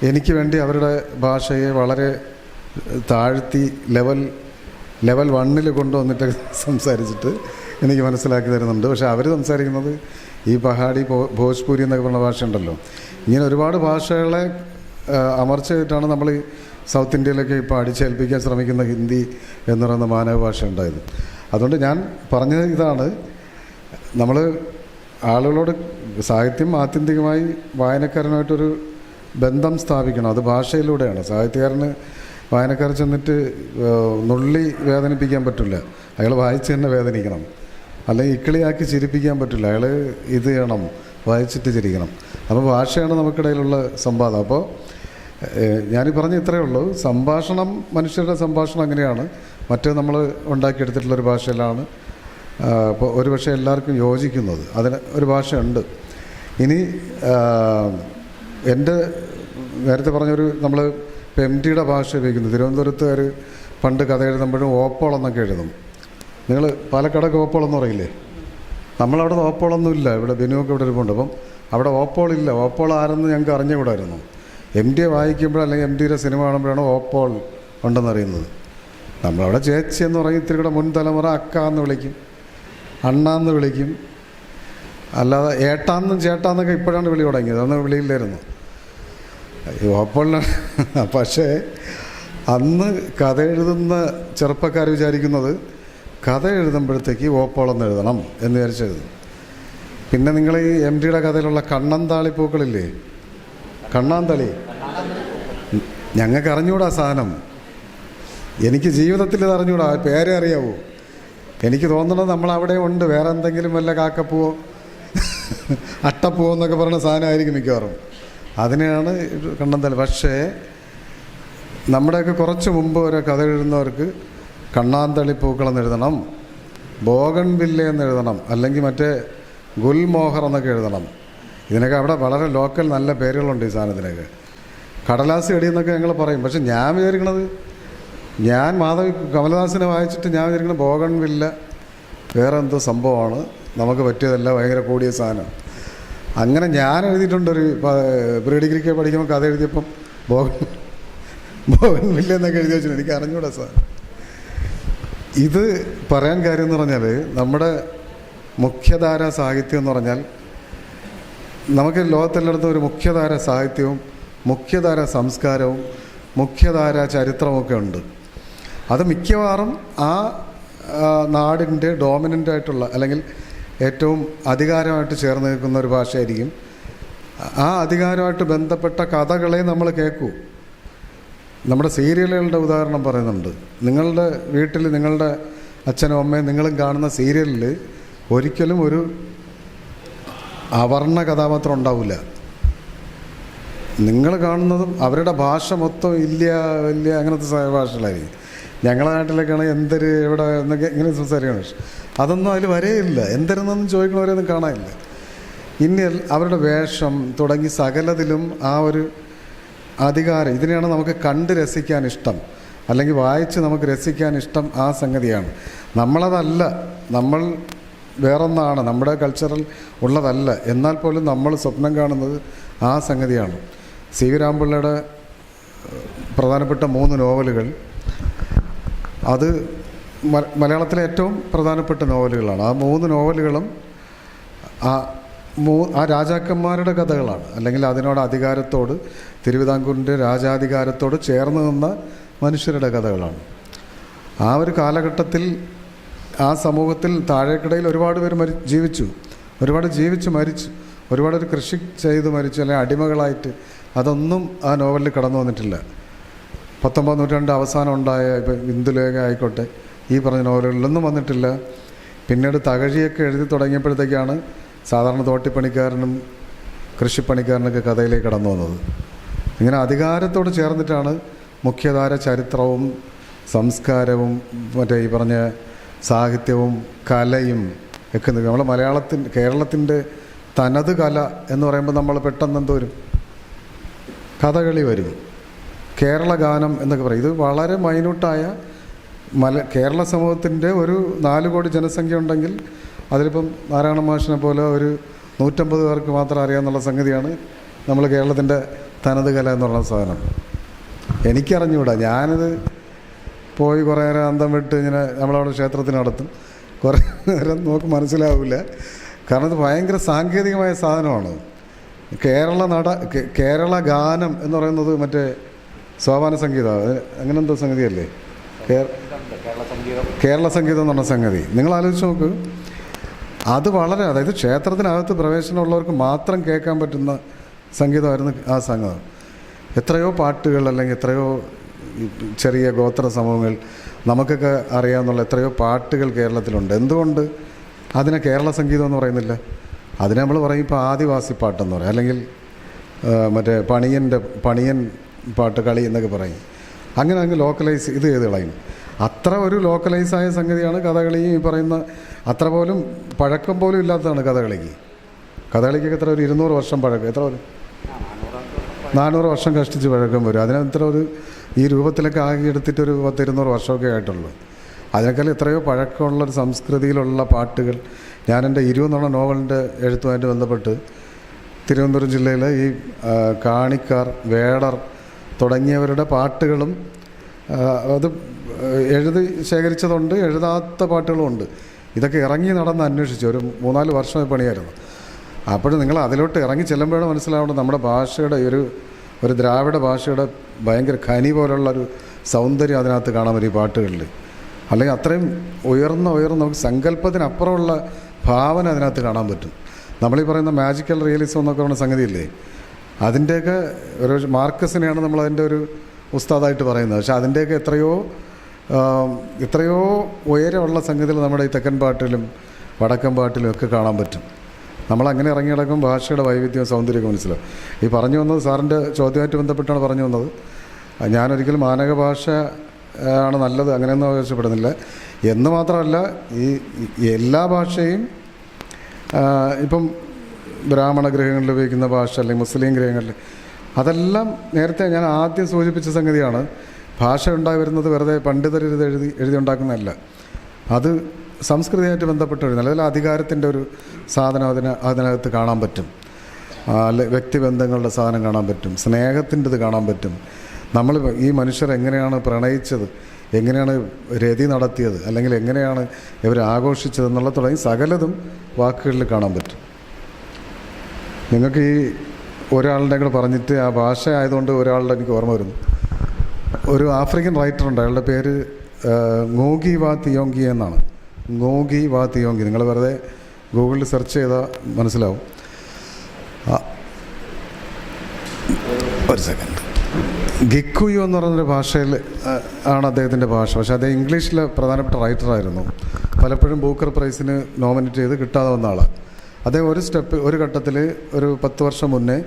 എനിക്ക് വേണ്ടി അവരുടെ ഭാഷയെ വളരെ താഴ്ത്തി ലെവൽ 1 കൊണ്ടുവന്നിട്ട് സംസാരിച്ചിട്ട് എനിക്ക് മനസ്സിലാക്കി തരുന്നുണ്ട്. പക്ഷേ അവർ സംസാരിക്കുന്നത് ഈ പഹാഡി ഭോജ്പൂരി എന്നൊക്കെ പറഞ്ഞ ഭാഷ ഉണ്ടല്ലോ. ഇങ്ങനെ ഒരുപാട് ഭാഷകളെ അമർച്ച ചെയ്തിട്ടാണ് നമ്മൾ സൗത്ത് ഇന്ത്യയിലൊക്കെ ഇപ്പോൾ അടിച്ചേൽപ്പിക്കാൻ ശ്രമിക്കുന്ന ഹിന്ദി എന്ന് പറയുന്ന മാനവ ഭാഷ ഉണ്ടായത്. അതുകൊണ്ട് ഞാൻ പറഞ്ഞത് ഇതാണ്, നമ്മൾ ആളുകളോട് സാഹിത്യം ആത്യന്തികമായി വായനക്കാരനായിട്ടൊരു ബന്ധം സ്ഥാപിക്കണം. അത് ഭാഷയിലൂടെയാണ്. സാഹിത്യകാരന് വായനക്കാർ ചെന്നിട്ട് നുള്ളി വേദനിപ്പിക്കാൻ പറ്റില്ല. അയാൾ വായിച്ച് തന്നെ വേദനിക്കണം. അല്ലെങ്കിൽ ഇക്കിളിയാക്കി ചിരിപ്പിക്കാൻ പറ്റില്ല. അയാൾ ഇത് ചെയ്യണം, വായിച്ചിട്ട് ചിരിക്കണം. അപ്പോൾ ഭാഷയാണ് നമുക്കിടയിലുള്ള സംവാദം. അപ്പോൾ ഞാനീ പറഞ്ഞ ഇത്രയേ ഉള്ളൂ. സംഭാഷണം, മനുഷ്യരുടെ സംഭാഷണം അങ്ങനെയാണ്. മറ്റേ നമ്മൾ ഉണ്ടാക്കിയെടുത്തിട്ടുള്ളൊരു ഭാഷയിലാണ് ഇപ്പോൾ ഒരുപക്ഷെ എല്ലാവർക്കും യോജിക്കുന്നത്. അതിന് ഒരു ഭാഷയുണ്ട്. ഇനി എൻ്റെ നേരത്തെ പറഞ്ഞൊരു നമ്മൾ ഇപ്പോൾ MTയുടെ ഭാഷ ഉപയോഗിക്കുന്നു. തിരുവനന്തപുരത്തുകാർ പണ്ട് കഥ എഴുതുമ്പോഴും ഓപ്പോളെന്നൊക്കെ എഴുതും. നിങ്ങൾ പാലക്കാടൊക്കെ ഓപ്പോളെന്ന് പറയില്ലേ? നമ്മളവിടെ ഓപ്പോളൊന്നുമില്ല. ഇവിടെ ബിനുവൊക്കെ ഇവിടെ ഇരിപ്പുണ്ട്. അപ്പം അവിടെ ഓപ്പോളില്ല. ഓപ്പോൾ ആരെന്ന് ഞങ്ങൾക്ക് അറിഞ്ഞുകൂടായിരുന്നു. MT വായിക്കുമ്പോൾ അല്ലെങ്കിൽ MTയുടെ സിനിമ കാണുമ്പോഴാണ് ഓപ്പോൾ ഉണ്ടെന്നറിയുന്നത്. നമ്മളവിടെ ചേച്ചി എന്ന് പറയും. ഇത്തിരി കൂടെ മുൻ തലമുറ അക്ക എന്ന് വിളിക്കും, അണ്ണാന്ന് വിളിക്കും. അല്ലാതെ ഏട്ടാന്നും ചേട്ടാന്നൊക്കെ ഇപ്പോഴാണ് വിളി തുടങ്ങിയത്. അന്ന് വിളിയില്ലായിരുന്നു. ഓപ്പോളിനാണ്. പക്ഷേ അന്ന് കഥ എഴുതുന്ന ചെറുപ്പക്കാർ വിചാരിക്കുന്നത് കഥ എഴുതുമ്പോഴത്തേക്ക് ഓപ്പോളെന്ന് എഴുതണം എന്ന് വിചാരിച്ചെഴുതും. പിന്നെ നിങ്ങൾ ഈ MTയുടെ കഥയിലുള്ള കണ്ണന്താളി പൂക്കളില്ലേ, കണ്ണാന്തളി, ഞങ്ങൾക്ക് അറിഞ്ഞൂടാ സാധനം. എനിക്ക് ജീവിതത്തിൽ ഇത് അറിഞ്ഞൂടാ. പേരെ അറിയാവൂ. എനിക്ക് തോന്നുന്നത് നമ്മളവിടെ ഉണ്ട്. വേറെ എന്തെങ്കിലും വല്ല കാക്കപ്പൂവോ അട്ടപ്പൂവോ എന്നൊക്കെ പറയുന്ന സാധനമായിരിക്കും മിക്കവാറും. അതിനെയാണ് കണ്ണന്താളി. പക്ഷേ നമ്മുടെയൊക്കെ കുറച്ച് മുമ്പ് വരെ കഥ എഴുതുന്നവർക്ക് കണ്ണാന്തളി പൂക്കളെന്ന് എഴുതണം, ബോഗൺവില്ല എന്ന് എഴുതണം, അല്ലെങ്കിൽ മറ്റേ ഗുൽമോഹർ എന്നൊക്കെ എഴുതണം. ഇതിനൊക്കെ അവിടെ വളരെ ലോക്കൽ നല്ല പേരുകളുണ്ട് ഈ സാധനത്തിനൊക്കെ. കടലാസ് എടി എന്നൊക്കെ ഞങ്ങൾ പറയും. പക്ഷെ ഞാൻ വിചാരിക്കണത്, ഞാൻ കമലദാസിനെ വായിച്ചിട്ട് ഞാൻ വിചാരിക്കുന്നത് ബോഗൺവില്ല വേറെ എന്തോ സംഭവമാണ്, നമുക്ക് പറ്റിയതല്ല, ഭയങ്കര കൂടിയ സാധനം. അങ്ങനെ ഞാൻ എഴുതിയിട്ടുണ്ടൊരു പ്രീ ഡിഗ്രിക്ക് പഠിക്കുമ്പോൾ കഥ എഴുതിയപ്പം ബോഗൺവില്ല എന്നൊക്കെ എഴുതി വെച്ചിട്ട് എനിക്ക് അറിഞ്ഞൂടാ സാധനം. ഇത് പറയാൻ കാര്യം എന്ന് പറഞ്ഞാൽ നമ്മുടെ മുഖ്യധാര സാഹിത്യം എന്ന് പറഞ്ഞാൽ നമുക്ക് ലോകത്തെല്ലായിടത്തും ഒരു മുഖ്യധാര സാഹിത്യവും മുഖ്യധാര സംസ്കാരവും മുഖ്യധാര ചരിത്രമൊക്കെ ഉണ്ട്. അത് മിക്കവാറും ആ നാടിൻ്റെ ഡോമിനൻ്റ് ആയിട്ടുള്ള അല്ലെങ്കിൽ ഏറ്റവും അധികാരമായിട്ട് ചേർന്ന് നിൽക്കുന്ന ഒരു ഭാഷയായിരിക്കും. ആ അധികാരമായിട്ട് ബന്ധപ്പെട്ട കഥകളെ നമ്മൾ കേൾക്കൂ. നമ്മുടെ സീരിയലുകളുടെ ഉദാഹരണം പറയുന്നുണ്ട്. നിങ്ങളുടെ വീട്ടിൽ നിങ്ങളുടെ അച്ഛനും അമ്മയും നിങ്ങളും കാണുന്ന സീരിയലിൽ ഒരിക്കലും ഒരു അവർണ്ണ കഥാപാത്രം ഉണ്ടാവില്ല. നിങ്ങൾ കാണുന്നതും അവരുടെ ഭാഷ മൊത്തം ഇല്ല വലിയ അങ്ങനത്തെ ഭാഷകളായിരിക്കും. ഞങ്ങളുടെ നാട്ടിലൊക്കെയാണ് എന്തൊരു എവിടെ എന്നൊക്കെ ഇങ്ങനെ സംസാരിക്കണം. അതൊന്നും അതിൽ വരെയില്ല. എന്തരെന്നൊന്നും ചോദിക്കണവരെയൊന്നും കാണാനില്ല. ഇനി അവരുടെ വേഷം തുടങ്ങി സകലതിലും ആ ഒരു അധികാരം, ഇതിനെയാണ് നമുക്ക് കണ്ട് രസിക്കാൻ ഇഷ്ടം, അല്ലെങ്കിൽ വായിച്ച് നമുക്ക് രസിക്കാൻ ഇഷ്ടം. ആ സംഗതിയാണ്. നമ്മളതല്ല, നമ്മൾ വേറൊന്നാണ്, നമ്മുടെ കൾച്ചറൽ ഉള്ളതല്ല. എന്നാൽ പോലും നമ്മൾ സ്വപ്നം കാണുന്നത് ആ സംഗതിയാണ്. സി വി രാമപിള്ളയുടെ പ്രധാനപ്പെട്ട 3 നോവലുകൾ അത് മലയാളത്തിലെ ഏറ്റവും പ്രധാനപ്പെട്ട നോവലുകളാണ്. ആ 3 നോവലുകളും ആ രാജാക്കന്മാരുടെ കഥകളാണ്. അല്ലെങ്കിൽ അതിനോട് അധികാരത്തോട്, തിരുവിതാംകൂറിൻ്റെ രാജാധികാരത്തോട് ചേർന്ന് നിന്ന മനുഷ്യരുടെ കഥകളാണ്. ആ ഒരു കാലഘട്ടത്തിൽ ആ സമൂഹത്തിൽ താഴേക്കിടയിൽ ഒരുപാട് പേര് ജീവിച്ചു, മരിച്ചു, ഒരുപാട് ഒരു കൃഷി ചെയ്ത് മരിച്ചു, അല്ലെങ്കിൽ അടിമകളായിട്ട്. അതൊന്നും ആ നോവലിൽ കടന്നു വന്നിട്ടില്ല. 19ാം നൂറ്റാണ്ട് അവസാനം ഉണ്ടായ ഇപ്പം ഇന്ദുലേഖ ആയിക്കോട്ടെ, ഈ പറഞ്ഞ നോവലുകളിലൊന്നും വന്നിട്ടില്ല. പിന്നീട് തകഴിയൊക്കെ എഴുതി തുടങ്ങിയപ്പോഴത്തേക്കാണ് സാധാരണ തോട്ടിപ്പണിക്കാരനും കൃഷിപ്പണിക്കാരനൊക്കെ കഥയിലേക്ക് കടന്നു വന്നത്. ഇങ്ങനെ അധികാരത്തോട് ചേർന്നിട്ടാണ് മുഖ്യധാര ചരിത്രവും സംസ്കാരവും മറ്റേ ഈ പറഞ്ഞ സാഹിത്യവും കലയും ഒക്കെ. നമ്മൾ കേരളത്തിൻ്റെ തനത് കല എന്ന് പറയുമ്പോൾ നമ്മൾ പെട്ടെന്ന് എന്തോ വരും, കഥകളി വരും, കേരള ഗാനം എന്നൊക്കെ പറയും. ഇത് വളരെ മൈന്യൂട്ടായ കേരള സമൂഹത്തിൻ്റെ ഒരു 4 കോടി ജനസംഖ്യ ഉണ്ടെങ്കിൽ അതിലിപ്പം നാരായണ മാഷിനെ പോലെ ഒരു 150 പേർക്ക് മാത്രം അറിയാമെന്നുള്ള സംഗതിയാണ് നമ്മൾ കേരളത്തിൻ്റെ തനത് കല എന്നുള്ള സാധനം. എനിക്കറിഞ്ഞുകൂടാ. ഞാനത് പോയി കുറേ നേരം അന്തം വിട്ട് ഇങ്ങനെ നമ്മളവിടെ ക്ഷേത്രത്തിന് നടത്തും. കുറേ നേരം നമുക്ക് മനസ്സിലാവില്ല. കാരണം ഇത് ഭയങ്കര സാങ്കേതികമായ സാധനമാണ്. കേരള ഗാനം എന്ന് പറയുന്നത് മറ്റേ സോപാന സംഗീതം, അങ്ങനെ എന്തോ സംഗതിയല്ലേ, കേരള സംഗീതം എന്ന് പറഞ്ഞ സംഗതി. നിങ്ങൾ ആലോചിച്ച് നോക്ക്. അത് വളരെ, അതായത് ക്ഷേത്രത്തിനകത്ത് പ്രവേശനമുള്ളവർക്ക് മാത്രം കേൾക്കാൻ പറ്റുന്ന സംഗീതമായിരുന്നു ആ സംഗീതം. എത്രയോ പാട്ടുകൾ അല്ലെങ്കിൽ എത്രയോ ചെറിയ ഗോത്ര സമൂഹങ്ങൾ നമുക്കൊക്കെ അറിയാമെന്നുള്ള എത്രയോ പാട്ടുകൾ കേരളത്തിലുണ്ട്. എന്തുകൊണ്ട് അതിനെ കേരള സംഗീതം എന്ന് പറയുന്നില്ല? അതിനെ നമ്മൾ പറയും ഇപ്പോൾ ആദിവാസി പാട്ടെന്ന് പറയും, അല്ലെങ്കിൽ മറ്റേ പണിയൻ പാട്ട് കളി എന്നൊക്കെ പറയും. അങ്ങനെ അങ്ങ് ലോക്കലൈസ് ഇത് ചെയ്ത് കളയും. അത്ര ഒരു ലോക്കലൈസായ സംഗതിയാണ് കഥകളി. ഈ പറയുന്ന അത്ര പോലും പഴക്കം പോലും ഇല്ലാത്തതാണ് കഥകളിക്ക്. കഥകളിക്കൊക്കെ എത്ര ഒരു 200 വർഷം പഴക്കം, എത്ര ഒരു 400 വർഷം കഷ്ടിച്ച് പഴക്കം വരും. അതിനെത്ര ഒരു ഈ രൂപത്തിലൊക്കെ ആകെ എടുത്തിട്ടൊരു 10-200 വർഷമൊക്കെ ആയിട്ടുള്ളൂ. അതിനേക്കാൾ എത്രയോ പഴക്കമുള്ളൊരു സംസ്കൃതിയിലുള്ള പാട്ടുകൾ. ഞാൻ എൻ്റെ 20 നോവലിൻ്റെ എഴുത്തുമായിട്ട് ബന്ധപ്പെട്ട് തിരുവനന്തപുരം ജില്ലയിലെ ഈ കാണിക്കാർ, വേടർ തുടങ്ങിയവരുടെ പാട്ടുകളും അത് എഴുതി ശേഖരിച്ചതുണ്ട്, എഴുതാത്ത പാട്ടുകളുമുണ്ട്. ഇതൊക്കെ ഇറങ്ങി നടന്ന് അന്വേഷിച്ചു. ഒരു 3-4 വർഷമായി പണിയായിരുന്നു. അപ്പോഴും നിങ്ങൾ അതിലോട്ട് ഇറങ്ങി ചെല്ലുമ്പോഴാണ് മനസ്സിലാവേണ്ടത് നമ്മുടെ ഭാഷയുടെ ഒരു ദ്രാവിഡ ഭാഷയുടെ ഭയങ്കര ഖനി പോലുള്ളൊരു സൗന്ദര്യം അതിനകത്ത് കാണാൻ പറ്റും ഈ പാട്ടുകളിൽ. അല്ലെങ്കിൽ അത്രയും ഉയർന്ന നമുക്ക് സങ്കല്പത്തിനപ്പുറമുള്ള ഭാവന അതിനകത്ത് കാണാൻ പറ്റും. നമ്മളീ പറയുന്ന മാജിക്കൽ റിയലിസം എന്നൊക്കെ പറയുന്ന സംഗതിയില്ലേ, അതിൻ്റെയൊക്കെ ഒരു മാർക്കസിനെയാണ് നമ്മളതിൻ്റെ ഒരു ഉസ്താദായിട്ട് പറയുന്നത്. പക്ഷെ അതിൻ്റെയൊക്കെ എത്രയോ ഉയരമുള്ള സംഗതികൾ നമ്മുടെ ഈ തെക്കൻ പാട്ടിലും വടക്കൻ പാട്ടിലും ഒക്കെ കാണാൻ പറ്റും. നമ്മളങ്ങനെ ഇറങ്ങി കിടക്കും ഭാഷയുടെ വൈവിധ്യവും സൗന്ദര്യമൊക്കെ മനസ്സിലാവും. ഈ പറഞ്ഞു വന്നത് സാറിൻ്റെ ചോദ്യമായിട്ട് ബന്ധപ്പെട്ടാണ് പറഞ്ഞു വന്നത്. ഞാനൊരിക്കലും മാനക ഭാഷ ആണ് നല്ലത് അങ്ങനെയൊന്നും ആവശ്യപ്പെടുന്നില്ല എന്ന് മാത്രമല്ല, ഈ എല്ലാ ഭാഷയും ഇപ്പം ബ്രാഹ്മണ ഗൃഹങ്ങളിൽ ഉപയോഗിക്കുന്ന ഭാഷ അല്ലെങ്കിൽ മുസ്ലിം ഗൃഹങ്ങളിൽ, അതെല്ലാം നേരത്തെ ഞാൻ ആദ്യം സൂചിപ്പിച്ച സംഗതിയാണ്. ഭാഷ ഉണ്ടായി വരുന്നത് വെറുതെ പണ്ഡിതർ എഴുതി ഉണ്ടാക്കുന്നതല്ല. അത് സംസ്കൃതിയായിട്ട് ബന്ധപ്പെട്ട് എഴുതുന്നത്. അതിൽ അധികാരത്തിൻ്റെ ഒരു സാധനം അതിനകത്ത് കാണാൻ പറ്റും. വ്യക്തിബന്ധങ്ങളുടെ സാധനം കാണാൻ പറ്റും. സ്നേഹത്തിൻ്റെത് കാണാൻ പറ്റും. നമ്മൾ ഈ മനുഷ്യർ എങ്ങനെയാണ് പ്രണയിച്ചത്, എങ്ങനെയാണ് രതി നടത്തിയത്, അല്ലെങ്കിൽ എങ്ങനെയാണ് ഇവർ ആഘോഷിച്ചത് എന്നുള്ള തുടങ്ങി സകലതും വാക്കുകളിൽ കാണാൻ പറ്റും. നിങ്ങൾക്ക് ഈ ഒരാളുടെ കൂടെ പറഞ്ഞിട്ട് ആ ഭാഷ ആയതുകൊണ്ട് ഒരാളുടെ എനിക്ക് ഓർമ്മ വരുന്നു. ഒരു ആഫ്രിക്കൻ റൈറ്ററുണ്ട്, അയാളുടെ പേര് ngógi wa thiong'o എന്നാണ്. ngógi wa thiong'o നിങ്ങൾ വെറുതെ ഗൂഗിളിൽ സെർച്ച് ചെയ്താൽ മനസ്സിലാവും. ഒരു സെക്കൻഡ്. ഗിക്കുയു എന്ന് പറയുന്നൊരു ഭാഷയിൽ ആണ് അദ്ദേഹത്തിൻ്റെ ഭാഷ. പക്ഷേ അദ്ദേഹം ഇംഗ്ലീഷിലെ പ്രധാനപ്പെട്ട റൈറ്ററായിരുന്നു. പലപ്പോഴും ബൂക്കർ പ്രൈസിന് നോമിനേറ്റ് ചെയ്ത് കിട്ടാതെ വന്ന ആളാണ്. അദ്ദേഹം ഒരു ഘട്ടത്തിൽ ഒരു 10 വർഷം മുന്നേ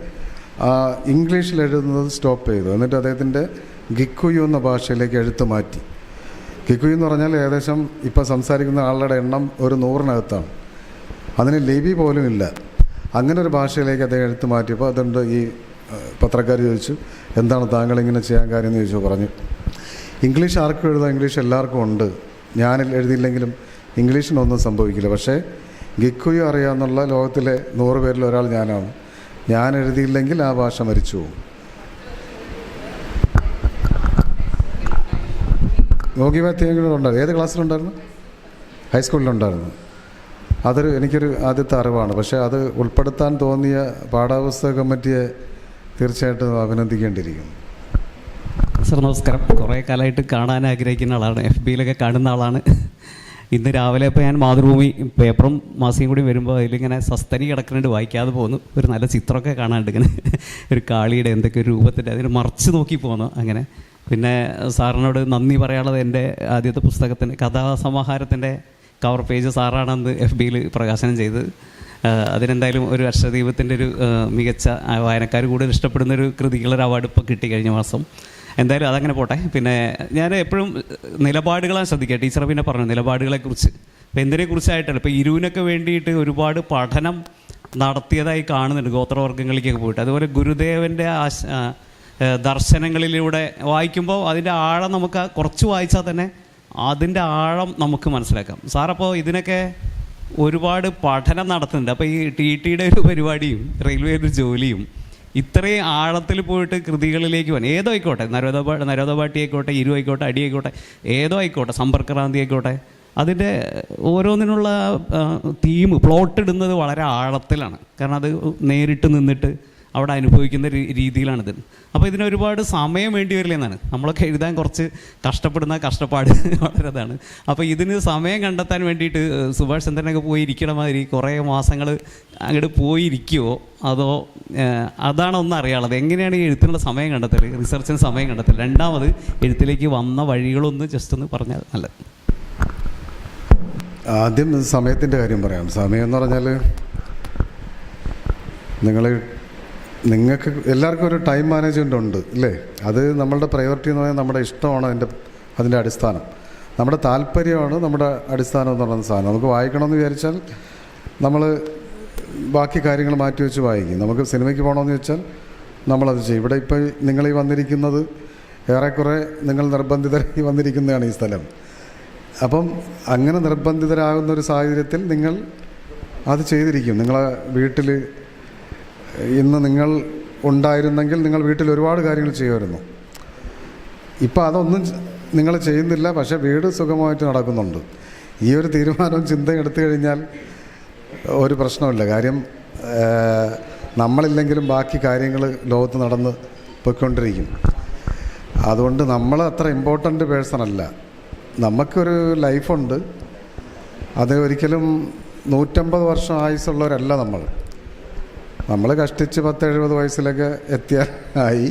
ഇംഗ്ലീഷിൽ എഴുതുന്നത് സ്റ്റോപ്പ് ചെയ്തു. എന്നിട്ട് അദ്ദേഹത്തിൻ്റെ ഗിക്കുയു എന്ന ഭാഷയിലേക്ക് എഴുത്ത് മാറ്റി. ഗിക്കുയു എന്ന് പറഞ്ഞാൽ ഏകദേശം ഇപ്പോൾ സംസാരിക്കുന്ന ആളുടെ എണ്ണം ഒരു 100-നകത്താണ്. അതിന് ലിപി പോലും ഇല്ല. അങ്ങനെ ഒരു ഭാഷയിലേക്ക് അദ്ദേഹം എഴുത്ത് മാറ്റിയപ്പോൾ അതുകൊണ്ട് ഈ പത്രക്കാർ ചോദിച്ചു, എന്താണ് താങ്കൾ ഇങ്ങനെ ചെയ്യാൻ കാര്യം എന്ന് ചോദിച്ചു. പറഞ്ഞു, ഇംഗ്ലീഷ് ആർക്കും എഴുതാം, ഇംഗ്ലീഷ് എല്ലാവർക്കും ഉണ്ട്. ഞാൻ എഴുതിയില്ലെങ്കിലും ഇംഗ്ലീഷിനൊന്നും സംഭവിക്കില്ല. പക്ഷേ ഗിക്കുയു അറിയാമെന്നുള്ള ലോകത്തിലെ 100 പേരിൽ ഒരാൾ ഞാനാണ്. ഞാൻ എഴുതിയില്ലെങ്കിൽ ആ ഭാഷ മരിച്ചു പോകും. ngógi wa thiong'o ഉണ്ടായിരുന്നു. ഏത് ക്ലാസ്സിലുണ്ടായിരുന്നു? ഹൈസ്കൂളിലുണ്ടായിരുന്നു. എനിക്കൊരു ആദ്യത്തെ അറിവാണ്. പക്ഷേ അത് ഉൾപ്പെടുത്താൻ തോന്നിയ പാഠപുസ്തക കമ്മിറ്റിയെ തീർച്ചയായിട്ടും അഭിനന്ദിക്കേണ്ടിയിരിക്കുന്നു. സർ നമസ്കാരം. കുറേ കാലമായിട്ട് കാണാൻ ആഗ്രഹിക്കുന്ന ആളാണ്, FBയിലൊക്കെ കാണുന്ന ആളാണ്. ഇന്ന് രാവിലെ ഇപ്പോൾ ഞാൻ മാതൃഭൂമി പേപ്പറും മാസികയും കൂടി വരുമ്പോൾ അതിലിങ്ങനെ സസ്തനി കിടക്കുന്നുണ്ട്, വായിക്കാതെ പോകുന്നു. ഒരു നല്ല ചിത്രമൊക്കെ കാണാണ്ട് ഇങ്ങനെ ഒരു കാളിയുടെ എന്തൊക്കെ ഒരു രൂപത്തിൻ്റെ അതിന് മറിച്ച് നോക്കി പോകുന്നു. അങ്ങനെ പിന്നെ സാറിനോട് നന്ദി പറയാനുള്ളത്, എൻ്റെ ആദ്യത്തെ പുസ്തകത്തിൻ്റെ കഥാസമാഹാരത്തിൻ്റെ കവർ പേജ് സാറാണെന്ന് FBയിൽ പ്രകാശനം ചെയ്ത്. അതിനെന്തായാലും ഒരു അക്ഷരദീപത്തിൻ്റെ ഒരു മികച്ച വായനക്കാർ കൂടുതൽ ഇഷ്ടപ്പെടുന്നൊരു കൃതികളൊരു അവാർഡ് ഇപ്പോൾ കിട്ടി കഴിഞ്ഞ മാസം. എന്തായാലും അതങ്ങനെ പോട്ടെ. പിന്നെ ഞാൻ എപ്പോഴും നിലപാടുകളാണ് ശ്രദ്ധിക്കുക. ടീച്ചർ പിന്നെ പറഞ്ഞു നിലപാടുകളെക്കുറിച്ച്. അപ്പോൾ എന്തിനെക്കുറിച്ചായിട്ടല്ല, ഇപ്പോൾ ഇരുവിനൊക്കെ വേണ്ടിയിട്ട് ഒരുപാട് പഠനം നടത്തിയതായി കാണുന്നുണ്ട്, ഗോത്രവർഗ്ഗങ്ങളിലേക്കൊക്കെ പോയിട്ട്. അതുപോലെ ഗുരുദേവൻ്റെ ദർശനങ്ങളിലൂടെ വായിക്കുമ്പോൾ അതിൻ്റെ ആഴം നമുക്ക് കുറച്ച് വായിച്ചാൽ തന്നെ അതിൻ്റെ ആഴം നമുക്ക് മനസ്സിലാക്കാം. സാറപ്പോൾ ഇതിനൊക്കെ ഒരുപാട് പഠനം നടത്തുന്നുണ്ട്. അപ്പോൾ ഈ TTയുടെ ഒരു പരിപാടിയും റെയിൽവേ ഒരു ജോലിയും ഇത്രയും ആഴത്തിൽ പോയിട്ട് കൃതികളിലേക്ക് പോകാൻ, ഏതോ ആയിക്കോട്ടെ, നരോദപാട്ടി ആയിക്കോട്ടെ, ഇരു ആയിക്കോട്ടെ, അടി ആയിക്കോട്ടെ, ഏതോ ആയിക്കോട്ടെ, സമ്പർക്രാന്തി ആയിക്കോട്ടെ, അതിൻ്റെ ഓരോന്നിനുള്ള തീം പ്ലോട്ട് ഇടുന്നത് വളരെ ആഴത്തിലാണ്. കാരണം അത് നേരിട്ട് നിന്നിട്ട് അവിടെ അനുഭവിക്കുന്ന രീതിയിലാണിത്. അപ്പോൾ ഇതിന് ഒരുപാട് സമയം വേണ്ടി വരില്ല എന്നാണ്. നമ്മളൊക്കെ എഴുതാൻ കുറച്ച് കഷ്ടപ്പെടുന്ന കഷ്ടപ്പാട് വളരെ ഇതാണ്. അപ്പോൾ ഇതിന് സമയം കണ്ടെത്താൻ വേണ്ടിയിട്ട് സുഭാഷ് ചന്ദ്രനൊക്കെ പോയി ഇരിക്കണ മാതിരി കുറേ മാസങ്ങൾ അങ്ങോട്ട് പോയിരിക്കുമോ, അതോ അതാണ് ഒന്ന് അറിയാനുള്ളത്. എങ്ങനെയാണ് ഈ എഴുത്തിനുള്ള സമയം കണ്ടെത്തൽ, റിസർച്ചിന് സമയം കണ്ടെത്തൽ? രണ്ടാമത് എഴുത്തിലേക്ക് വന്ന വഴികളൊന്ന് ജസ്റ്റ് ഒന്ന് പറഞ്ഞാൽ നല്ലത്. ആദ്യം സമയത്തിൻ്റെ കാര്യം പറയാം. സമയം എന്ന് പറഞ്ഞാൽ നിങ്ങൾക്ക് എല്ലാവർക്കും ഒരു ടൈം മാനേജ്മെൻ്റ് ഉണ്ട് ഇല്ലേ? അത് നമ്മളുടെ പ്രയോറിറ്റി എന്ന് പറഞ്ഞാൽ നമ്മുടെ ഇഷ്ടമാണ് അതിൻ്റെ അടിസ്ഥാനം, നമ്മുടെ താല്പര്യമാണ് നമ്മുടെ അടിസ്ഥാനം എന്ന് പറയുന്ന സാധനം. നമുക്ക് വായിക്കണമെന്ന് വിചാരിച്ചാൽ നമ്മൾ ബാക്കി കാര്യങ്ങൾ മാറ്റി വെച്ച് വായിക്കും. നമുക്ക് സിനിമയ്ക്ക് പോകണമെന്ന് വെച്ചാൽ നമ്മളത് ചെയ്യും. ഇവിടെ ഇപ്പോൾ നിങ്ങളീ വന്നിരിക്കുന്നത് ഏറെക്കുറെ നിങ്ങൾ നിർബന്ധിതരായി വന്നിരിക്കുന്നതാണ് ഈ സ്ഥലം. അപ്പം അങ്ങനെ നിർബന്ധിതരാകുന്നൊരു സാഹചര്യത്തിൽ നിങ്ങൾ അത് ചെയ്തിരിക്കും. നിങ്ങളെ വീട്ടിൽ ഇന്ന് നിങ്ങൾ ഉണ്ടായിരുന്നെങ്കിൽ നിങ്ങൾ വീട്ടിൽ ഒരുപാട് കാര്യങ്ങൾ ചെയ്യുമായിരുന്നു. ഇപ്പം അതൊന്നും നിങ്ങൾ ചെയ്യുന്നില്ല, പക്ഷേ വീട് സുഖമായിട്ട് നടക്കുന്നുണ്ട്. ഈ ഒരു തീരുമാനവും ചിന്തയും എടുത്തു കഴിഞ്ഞാൽ ഒരു പ്രശ്നമില്ല. കാര്യം നമ്മളില്ലെങ്കിലും ബാക്കി കാര്യങ്ങൾ ലോകത്ത് നടന്ന് പോയിക്കൊണ്ടിരിക്കും. അതുകൊണ്ട് നമ്മൾ അത്ര ഇമ്പോർട്ടൻ്റ് പേഴ്സണല്ല. നമുക്കൊരു ലൈഫുണ്ട്. അത് ഒരിക്കലും 150 വർഷം ആയുസ്സുള്ളവരല്ല നമ്മൾ കഷ്ടിച്ച് 10-70 വയസ്സിലൊക്കെ എത്തിയാലായി,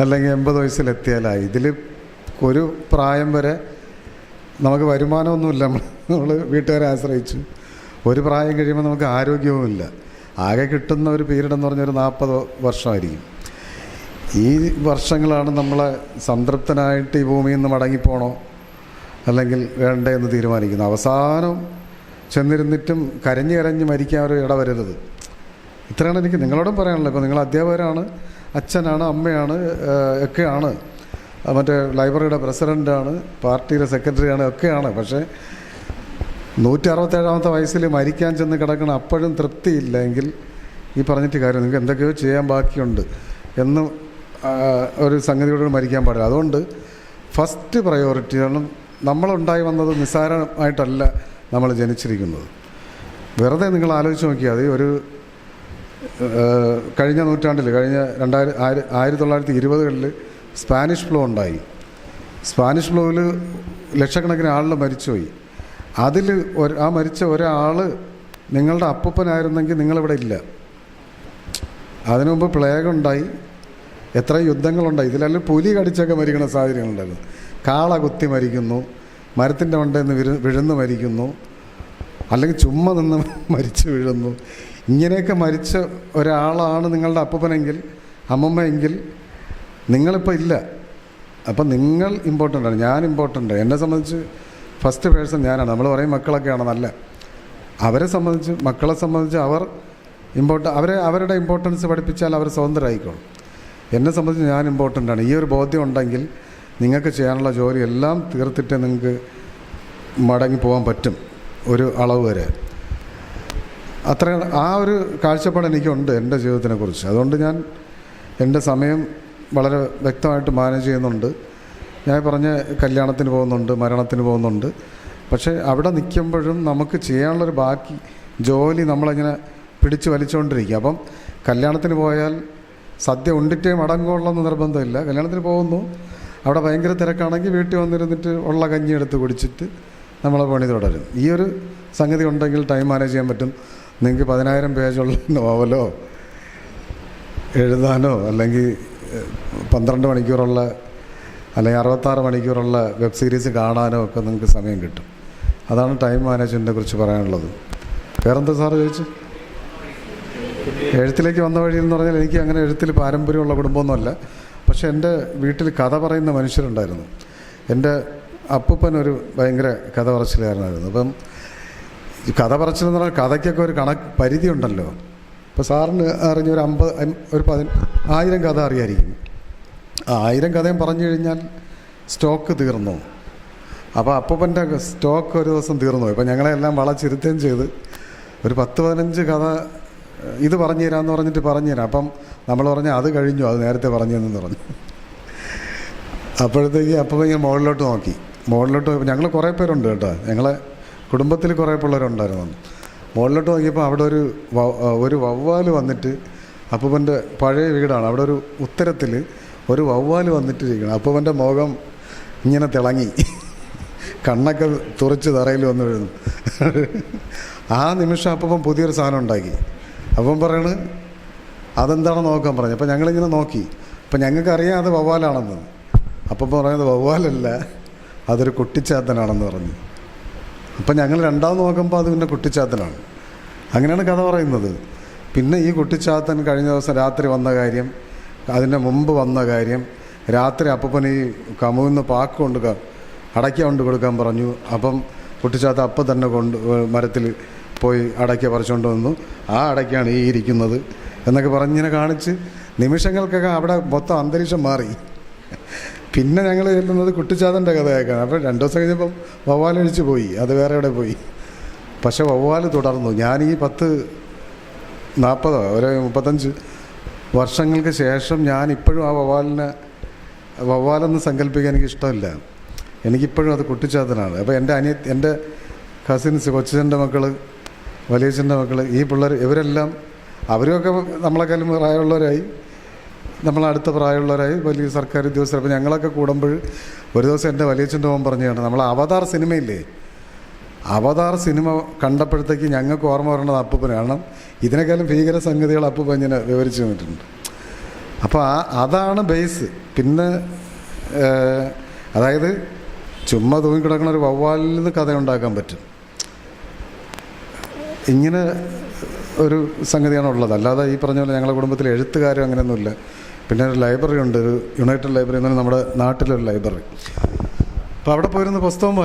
അല്ലെങ്കിൽ 80 വയസ്സിലെത്തിയാലായി. ഇതിൽ ഒരു പ്രായം വരെ നമുക്ക് വരുമാനമൊന്നുമില്ല. നമ്മൾ വീട്ടുകാരെ ആശ്രയിച്ചു. ഒരു പ്രായം കഴിയുമ്പോൾ നമുക്ക് ആരോഗ്യവുമില്ല. ആകെ കിട്ടുന്ന ഒരു പീരീഡ് എന്ന് പറഞ്ഞൊരു 40 വർഷമായിരിക്കും. ഈ വർഷങ്ങളാണ് നമ്മളെ സംതൃപ്തനായിട്ട് ഈ ഭൂമിയിൽ നിന്ന് മടങ്ങിപ്പോണോ അല്ലെങ്കിൽ വേണ്ടേ എന്ന് തീരുമാനിക്കുന്നത്. അവസാനം ചെന്നിരുന്നിട്ടും കരഞ്ഞ് മരിക്കാൻ ഒരു ഇടവരരുത്. ഇത്രയാണ് എനിക്ക് നിങ്ങളോടും പറയാനുള്ളത്. ഇപ്പോൾ നിങ്ങൾ അധ്യാപകരാണ്, അച്ഛനാണ്, അമ്മയാണ്, ഒക്കെയാണ്, മറ്റേ ലൈബ്രറിയുടെ പ്രസിഡൻ്റാണ്, പാർട്ടിയുടെ സെക്രട്ടറിയാണ്, ഒക്കെയാണ്. പക്ഷേ 167-ാമത്തെ വയസ്സിൽ മരിക്കാൻ ചെന്ന് കിടക്കണം, അപ്പോഴും തൃപ്തിയില്ലെങ്കിൽ ഈ പറഞ്ഞിട്ട് കാര്യം, നിങ്ങൾക്ക് എന്തൊക്കെയോ ചെയ്യാൻ ബാക്കിയുണ്ട് എന്ന് ഒരു സംഗതിയോട് മരിക്കാൻ പാടില്ല. അതുകൊണ്ട് ഫസ്റ്റ് പ്രയോറിറ്റി, കാരണം നമ്മളുണ്ടായി വന്നത് നിസ്സാരമായിട്ടല്ല നമ്മൾ ജനിച്ചിരിക്കുന്നത്. വെറുതെ നിങ്ങൾ ആലോചിച്ച് നോക്കിയാൽ മതി. ഒരു കഴിഞ്ഞ നൂറ്റാണ്ടിൽ, കഴിഞ്ഞ 1920കളിൽ സ്പാനിഷ് ഫ്ലൂ ഉണ്ടായി. സ്പാനിഷ് ഫ്ലൂവിൽ ലക്ഷക്കണക്കിന് ആളുകൾ മരിച്ചുപോയി. അതിൽ ആ മരിച്ച ഒരാൾ നിങ്ങളുടെ അപ്പൂപ്പനായിരുന്നെങ്കിൽ നിങ്ങളിവിടെ ഇല്ല. അതിനു മുമ്പ് പ്ലേഗ് ഉണ്ടായി, എത്ര യുദ്ധങ്ങളുണ്ടായി. ഇതിലെല്ലാം പുലി കടിച്ചൊക്കെ മരിക്കുന്ന സാഹചര്യങ്ങളുണ്ടായിരുന്നു. കാള കുത്തി മരിക്കുന്നു, മരത്തിൻ്റെ മണ്ടയിൽ നിന്ന് വിഴുന്ന് മരിക്കുന്നു, അല്ലെങ്കിൽ ചുമ്മാ നിന്ന് മരിച്ചു വീഴുന്നു. ഇങ്ങനെയൊക്കെ മരിച്ച ഒരാളാണ് നിങ്ങളുടെ അപ്പൂപ്പനെങ്കിൽ, അമ്മമ്മയെങ്കിൽ നിങ്ങളിപ്പോൾ ഇല്ല. അപ്പം നിങ്ങൾ ഇമ്പോർട്ടൻ്റാണ്, ഞാൻ ഇമ്പോർട്ടൻ്റ്. എന്നെ സംബന്ധിച്ച് ഫസ്റ്റ് പേഴ്സൺ ഞാനാണ്. നമ്മൾ പറയും മക്കളൊക്കെയാണ് നല്ല, അവരെ സംബന്ധിച്ച്, മക്കളെ സംബന്ധിച്ച് അവർ അവരുടെ ഇമ്പോർട്ടൻസ് പഠിപ്പിച്ചാൽ അവർ സ്വതന്ത്രരായിക്കോളും. എന്നെ സംബന്ധിച്ച് ഞാൻ ഇമ്പോർട്ടൻ്റാണ്. ഈ ഒരു ബോധ്യം ഉണ്ടെങ്കിൽ നിങ്ങൾക്ക് ചെയ്യാനുള്ള ജോലി എല്ലാം തീർത്തിട്ട് നിങ്ങൾക്ക് മടങ്ങി പോകാൻ പറ്റും ഒരു അളവ് വരെ. അത്ര ആ ഒരു കാഴ്ചപ്പാട് എനിക്കുണ്ട് എൻ്റെ ജീവിതത്തിനെക്കുറിച്ച്. അതുകൊണ്ട് ഞാൻ എൻ്റെ സമയം വളരെ വ്യക്തമായിട്ട് മാനേജ് ചെയ്യുന്നുണ്ട്. ഞാൻ പറഞ്ഞ കല്യാണത്തിന് പോകുന്നുണ്ട്, മരണത്തിന് പോകുന്നുണ്ട്. പക്ഷേ അവിടെ നിൽക്കുമ്പോഴും നമുക്ക് ചെയ്യാനുള്ളൊരു ബാക്കി ജോലി നമ്മളിങ്ങനെ പിടിച്ച് വലിച്ചുകൊണ്ടിരിക്കുക. അപ്പം കല്യാണത്തിന് പോയാൽ സദ്യ ഉണ്ടിട്ടേ മടങ്ങുള്ളെന്ന് നിർബന്ധമില്ല. കല്യാണത്തിന് പോകുന്നു, അവിടെ ഭയങ്കര തിരക്കാണെങ്കിൽ വീട്ടിൽ വന്നിരുന്നിട്ട് ഉള്ള കഞ്ഞി എടുത്ത് കുടിച്ചിട്ട് നമ്മളെ പണി തുടരും. ഈ ഒരു സംഗതി ഉണ്ടെങ്കിൽ ടൈം മാനേജ് ചെയ്യാൻ പറ്റും. നിങ്ങൾക്ക് 10,000 പേജുള്ള നോവലോ എഴുതാനോ, അല്ലെങ്കിൽ 12 മണിക്കൂറുള്ള, അല്ലെങ്കിൽ 66 മണിക്കൂറുള്ള വെബ് സീരീസ് കാണാനോ ഒക്കെ നിങ്ങൾക്ക് സമയം കിട്ടും. അതാണ് ടൈം മാനേജ്മെൻറ്റിനെ കുറിച്ച് പറയാനുള്ളത്. വേറെന്താ സാറ് ചോദിച്ചു? എഴുത്തിലേക്ക് വന്ന വഴി എന്ന് പറഞ്ഞാൽ എനിക്ക് അങ്ങനെ എഴുത്തിൽ പാരമ്പര്യമുള്ള കുടുംബമൊന്നുമല്ല. പക്ഷേ എൻ്റെ വീട്ടിൽ കഥ പറയുന്ന മനുഷ്യരുണ്ടായിരുന്നു. എൻ്റെ അപ്പൂപ്പനൊരു ഭയങ്കര കഥ പറച്ചിലുകാരനായിരുന്നു. അപ്പം ഈ കഥ പറച്ചിലെന്ന് പറഞ്ഞാൽ കഥയ്ക്കൊക്കെ ഒരു പരിധി ഉണ്ടല്ലോ. ഇപ്പോൾ സാറിന് അറിഞ്ഞ ഒരു 1000 കഥ അറിയായിരിക്കും. 1000 കഥയും പറഞ്ഞു കഴിഞ്ഞാൽ സ്റ്റോക്ക് തീർന്നു. അപ്പോൾ അപ്പൂപ്പൻ്റെ സ്റ്റോക്ക് ഒരു ദിവസം തീർന്നു പോയി. അപ്പോൾ ഞങ്ങളെല്ലാം വളച്ചിരുത്തുകയും ചെയ്ത് ഒരു 10-15 കഥ ഇത് പറഞ്ഞു തരാമെന്ന് പറഞ്ഞിട്ട് പറഞ്ഞു തരാം. അപ്പം നമ്മൾ പറഞ്ഞു അത് കഴിഞ്ഞു, അത് നേരത്തെ പറഞ്ഞു തന്നെന്ന് പറഞ്ഞു. അപ്പോഴത്തേക്ക് അപ്പം ഇങ്ങനെ മുകളിലോട്ട് നോക്കി. മുകളിലോട്ട് ഞങ്ങൾ കുറേ പേരുണ്ട് കേട്ടോ, ഞങ്ങളെ കുടുംബത്തിൽ കുറേ പിള്ളേരുണ്ടായിരുന്നു. മുകളിലോട്ട് നോക്കിയപ്പോൾ അവിടെ ഒരു വവ്വാൽ വന്നിട്ട്, അപ്പൂപ്പൻ്റെ പഴയ വീടാണ്, അവിടെ ഒരു ഉത്തരത്തിൽ ഒരു വവ്വാൽ വന്നിട്ടിരിക്കണം. അപ്പൂപ്പൻ്റെ മുഖം ഇങ്ങനെ തിളങ്ങി, കണ്ണൊക്കെ തുറച്ച് തറയിൽ വന്ന് വീഴുന്നു. ആ നിമിഷം അപ്പൂപ്പൻ പുതിയൊരു സാധനം ഉണ്ടാക്കി. അപ്പം പറയണ് അതെന്താണെന്ന് നോക്കാൻ പറഞ്ഞു. അപ്പം ഞങ്ങളിങ്ങനെ നോക്കി. അപ്പം ഞങ്ങൾക്കറിയാം അത് വവ്വാലാണെന്ന്. അപ്പം പറയുന്നത് വവ്വാലല്ല, അതൊരു കുട്ടിച്ചാത്തനാണെന്ന് പറഞ്ഞു. അപ്പം ഞങ്ങൾ രണ്ടാമത് നോക്കുമ്പോൾ അത് പിന്നെ കുട്ടിച്ചാത്തനാണ്. അങ്ങനെയാണ് കഥ പറയുന്നത്. പിന്നെ ഈ കുട്ടിച്ചാത്തൻ കഴിഞ്ഞ ദിവസം രാത്രി വന്ന കാര്യം, അതിൻ്റെ മുമ്പ് വന്ന കാര്യം, രാത്രി അപ്പൂപ്പൻ ഈ കമുവിന്ന് പാക്ക് അടയ്ക്ക കൊണ്ട് കൊടുക്കാൻ പറഞ്ഞു. അപ്പം കുട്ടിച്ചാത്ത അപ്പം തന്നെ മരത്തിൽ പോയി അടയ്ക്ക പറിച്ചുകൊണ്ട് വന്നു. ആ അടയ്ക്കാണ് ഈ ഇരിക്കുന്നത് എന്നൊക്കെ പറഞ്ഞിങ്ങനെ കാണിച്ച് നിമിഷങ്ങൾക്കൊക്കെ അവിടെ മൊത്തം അന്തരീക്ഷം മാറി. പിന്നെ ഞങ്ങൾ ചെല്ലുന്നത് കുട്ടിച്ചാത്തൻ്റെ കഥ കേൾക്കാൻ. അപ്പോൾ 2 ദിവസം കഴിഞ്ഞപ്പം വവ്വാലഴിച്ച് പോയി, അത് വേറെ എവിടെ പോയി. പക്ഷെ വവ്വാൽ തുടർന്നു. ഞാൻ ഈ 40 ഒരു 35 വർഷങ്ങൾക്ക് ശേഷം ഞാൻ ഇപ്പോഴും ആ വവ്വാലെന്ന് സങ്കല്പിക്കാൻ എനിക്കിഷ്ടമില്ല. എനിക്കിപ്പോഴും അത് കുട്ടിച്ചാത്തനാണ്. അപ്പോൾ എൻ്റെ കസിൻസ്, കൊച്ചച്ഛൻ്റെ മക്കൾ, വലിയച്ഛൻ്റെ മക്കൾ, ഈ പിള്ളേർ, ഇവരെല്ലാം അവരൊക്കെ നമ്മളെക്കാളും പ്രായമുള്ളവരായി, നമ്മളടുത്ത പ്രായമുള്ളവരായി, വലിയ സർക്കാർ ഉദ്യോഗസ്ഥർ. അപ്പോൾ ഞങ്ങളൊക്കെ കൂടുമ്പോൾ ഒരു ദിവസം എൻ്റെ വലിയച്ഛൻ്റെ മോൻ പറഞ്ഞതാണ്, നമ്മൾ അവതാർ സിനിമയില്ലേ, അവതാർ സിനിമ കണ്ടപ്പോഴത്തേക്ക് ഞങ്ങൾക്ക് ഓർമ്മ വരേണ്ടത് അപ്പൂപ്പന്. കാരണം ഇതിനേക്കാളും ഭീകര സംഗതികൾ അപ്പൂപ്പൻ ഇങ്ങനെ വിവരിച്ചു തന്നിട്ടുണ്ട്. അപ്പോൾ അതാണ് ബേസ്. പിന്നെ അതായത് ചുമ്മാ തൂങ്ങിക്കിടക്കുന്ന ഒരു വവ്വാലിൽ നിന്ന് കഥ ഉണ്ടാക്കാൻ പറ്റും. ഇങ്ങനെ ഒരു സംഗതിയാണ് ഉള്ളത്. അല്ലാതെ ഈ പറഞ്ഞ പോലെ ഞങ്ങളുടെ കുടുംബത്തിൽ എഴുത്തുകാരും അങ്ങനെയൊന്നുമില്ല. പിന്നെ ഒരു ലൈബ്രറി ഉണ്ട്, ഒരു യുണൈറ്റഡ് ലൈബ്രറി എന്ന് പറഞ്ഞാൽ നമ്മുടെ നാട്ടിലൊരു ലൈബ്രറി. അപ്പോൾ അവിടെ പോയിരുന്ന പുസ്തകം